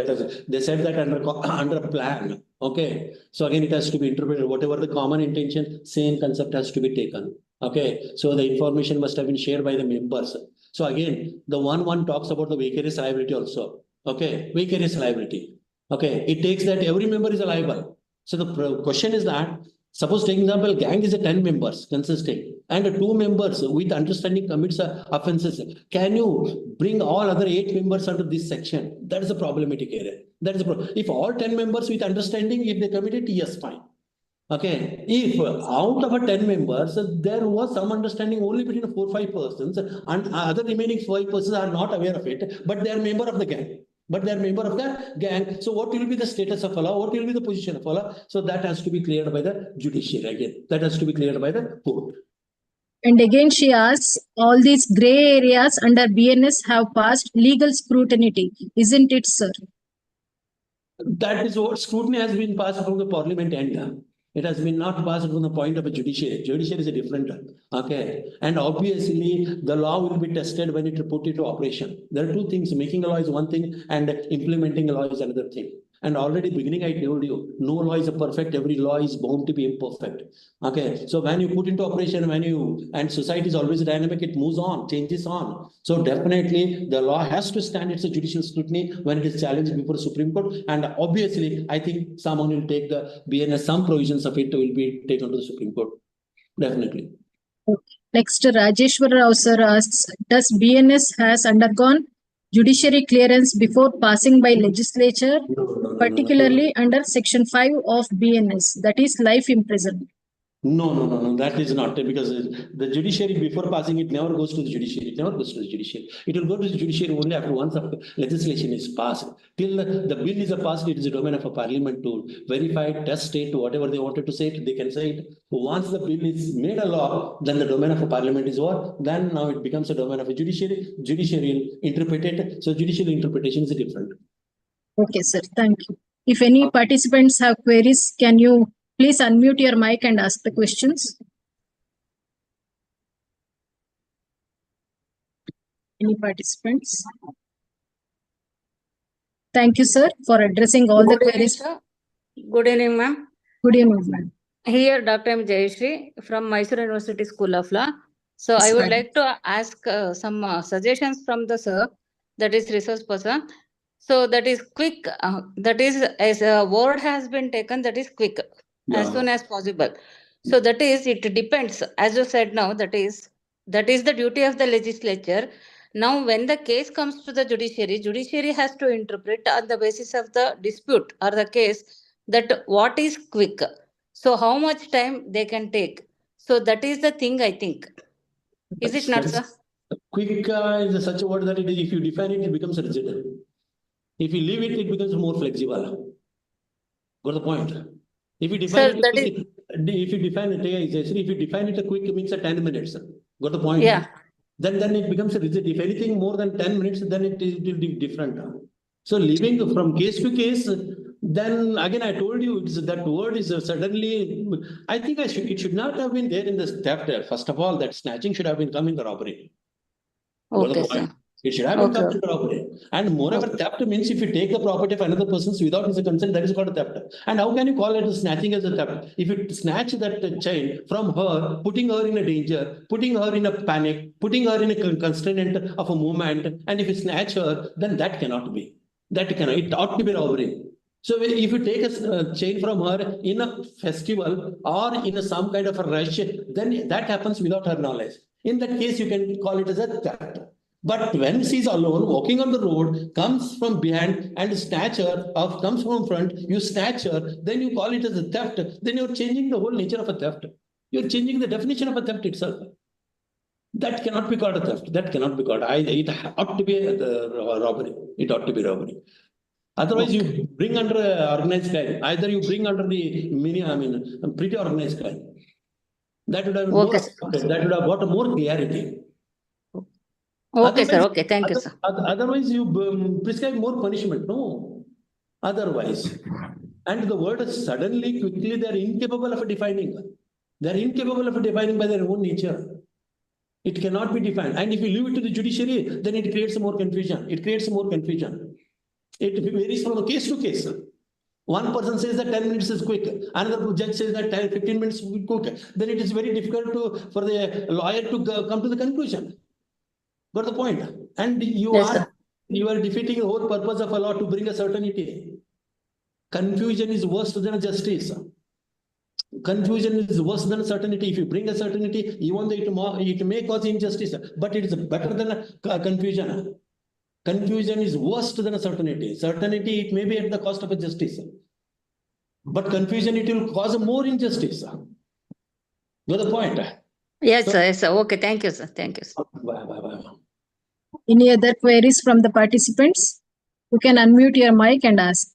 they said that under plan. Okay. So again, it has to be interpreted. Whatever the common intention, same concept has to be taken. Okay. So the information must have been shared by the members. So again, the one talks about the vicarious liability also. Okay. Vicarious liability. Okay. It takes that every member is liable. So the question is that, suppose, take example, gang is a 10 members consisting and 2 members with understanding commits offences. Can you bring all other 8 members under this section? That is a problematic area. That is a problem. If all 10 members with understanding, if they commit it, yes, fine. Okay. If out of 10 members, there was some understanding only between 4 or 5 persons and other remaining 5 persons are not aware of it, but they are member of the gang. but they are member of the gang. So what will be the status of Allah? What will be the position of Allah? So that has to be cleared by the judiciary again. That has to be cleared by the court. And again, she asks, all these gray areas under BNS have passed legal scrutiny, isn't it, sir? That is what scrutiny has been passed from the parliament end. It has been not passed from the point of a judiciary. Judiciary is a different, okay. And obviously, the law will be tested when it put into operation. There are two things: making a law is one thing, and implementing a law is another thing. And already beginning, I told you, no law is perfect. Every law is bound to be imperfect. Okay. So when you put into operation, and society is always dynamic, it moves on, changes on. So definitely the law has to stand its judicial scrutiny when it is challenged before Supreme Court. And obviously, I think someone will take the BNS, some provisions of it will be taken to the Supreme Court. Definitely. Next, Rajeshwar Rao sir asks, does BNS has undergone judiciary clearance before passing by legislature, particularly under Section 5 of BNS, that is life imprisonment? No, that is not, because the judiciary before passing it never goes to the judiciary. It never goes to the judiciary. It will go to the judiciary only after once after legislation is passed. Till the bill is passed, it is a domain of a parliament to verify, test it, whatever they wanted to say it, they can say it. Once the bill is made a law, then the domain of a parliament is over. Then now it becomes a domain of a judiciary. Judiciary will interpret it. So judicial interpretation is different. Okay, sir. Thank you. If any participants have queries, can you please unmute your mic and ask the questions? Any participants? Thank you, sir, for addressing all the queries. Good evening, ma'am. Good evening, ma'am. Here, Dr. M. Jayashree from Mysore University School of Law. So Yes, I would ma'am. like to ask some suggestions from the sir, that is resource person. So that is quick, that is, as a word has been taken, that is quick, as soon as possible. So that is, it depends, as you said now, that is the duty of the legislature. Now, when the case comes to the judiciary has to interpret on the basis of the dispute or the case that what is quick. So how much time they can take. So that is the thing, I think. Is it not, sir? Quick is such a word that if you define it, it becomes rigid. If you leave it, it becomes more flexible. Got the point? If you define Sir, it, if you define it, a quick means 10 minutes. Got the point? Yeah. Then it becomes rigid. If anything more than 10 minutes, then it will be different. So leaving from case to case, then again I told you that word is suddenly. I think it should not have been there in the theft. First of all, that snatching should have been come in the robbery. Okay, sir. It should have been come in the robbery. And moreover, theft means if you take the property of another person without his consent, that is called a theft. And how can you call it snatching as a theft? If you snatch that child from her, putting her in a danger, putting her in a panic, putting her in a constraint of a movement, and if you snatch her, then that cannot be. It ought to be robbery. So if you take a chain from her in a festival or in some kind of a rush, then that happens without her knowledge. In that case, you can call it as a theft. But when she's alone, walking on the road, comes from behind and snatch her, or comes from front, you snatch her, then you call it as a theft. Then you're changing the whole nature of a theft. You're changing the definition of a theft itself. That cannot be called a theft. That cannot be called. It ought to be a robbery. It ought to be robbery. Otherwise, you bring under organized crime. Either you bring under the pretty organized crime. That would have that would have got more clarity. Okay, sir. Okay, thank you, sir. Otherwise, you prescribe more punishment. No. Otherwise, and the word suddenly, quickly, they are incapable of defining. They are incapable of defining by their own nature. It cannot be defined. And if you leave it to the judiciary, then it creates more confusion. It It varies from case to case. One person says that 10 minutes is quick. Another judge says that 15 minutes is quick. Then it is very difficult for the lawyer to come to the conclusion. Got the point? And you are defeating the whole purpose of a law to bring a certainty. Confusion is worse than justice. Confusion is worse than certainty. If you bring a certainty, even though it may cause injustice, but it is better than confusion. Confusion is worse than a certainty. Certainty, it may be at the cost of a justice. But confusion, it will cause more injustice. Got the point? Yes, sir. Yes, sir. Okay, thank you, sir. Thank you, sir. Bye. Any other queries from the participants? you can unmute your mic and ask.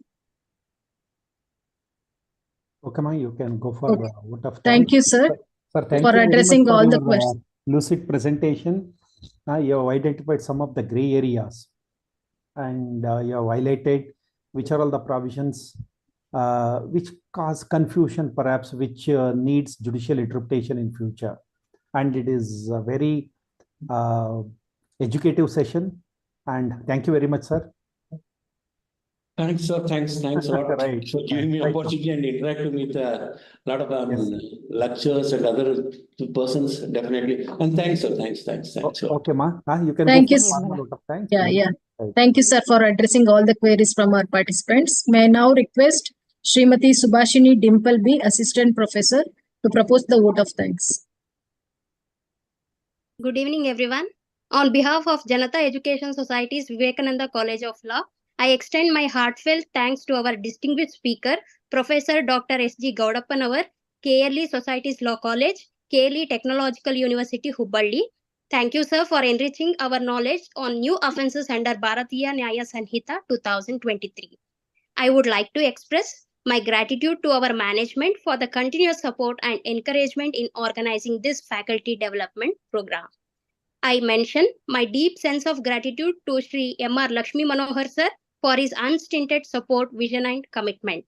Okay, ma, you can go for Okay. vote of Thank thanks. you, sir, Sir, thank for you very much addressing for all the your questions. lucid presentation. You have identified some of the gray areas, and you have highlighted which are all the provisions which cause confusion, perhaps, which needs judicial interpretation in future. And it is a very educative session. And thank you very much, sir. Thanks, sir. Thanks a lot Right. for giving me Right. opportunity and interacting with a lot of Yes. lectures and other persons, definitely. And thanks, sir. Thanks. Okay, ma. You can Thank go you, for sir. formal vote of thanks. Yeah. Right. Thank you, sir, for addressing all the queries from our participants. May I now request Srimati Subhashini Dimple B, Assistant Professor, to propose the vote of thanks. Good evening, everyone. On behalf of Janata Education Society's Vivekananda College of Law, I extend my heartfelt thanks to our distinguished speaker, Professor Dr. S.G. Goudappanavar, KLE Society's Law College, KLE Technological University, Hubballi. Thank you, sir, for enriching our knowledge on new offences under Bharathiya Nyaya Sanhitha 2023. I would like to express my gratitude to our management for the continuous support and encouragement in organizing this faculty development program. I mention my deep sense of gratitude to Sri M.R. Lakshmi Manohar sir for his unstinted support, vision and commitment.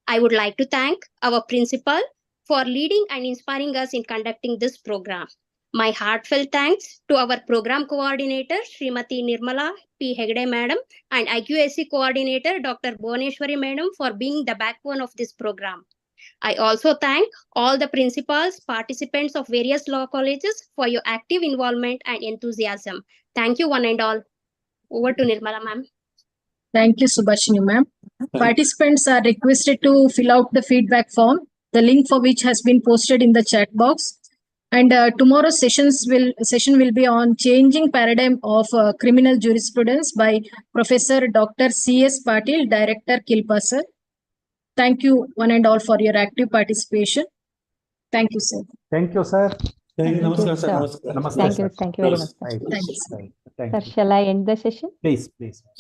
I would like to thank our principal for leading and inspiring us in conducting this program. My heartfelt thanks to our program coordinator, Srimati Nirmala P. Hegde Madam, and IQAC coordinator, Dr. Bhuvneshwari Madam, for being the backbone of this program. I also thank all the principals, participants of various law colleges for your active involvement and enthusiasm. Thank you, one and all. Over to Nirmala, ma'am. Thank you, Subhashini, ma'am. Participants are requested to fill out the feedback form, the link for which has been posted in the chat box. And tomorrow's session will be on changing paradigm of criminal jurisprudence by Professor Dr. C.S. Patil, Director, Kilpa, sir. Thank you, one and all, for your active participation. Thank you, sir. Thank you, sir. Thank you, Thank you, sir. sir. Namaskar. Namaste, Thank you very much, sir. Right. Thanks. Right. Thank Sir, you. shall I end the session? Please.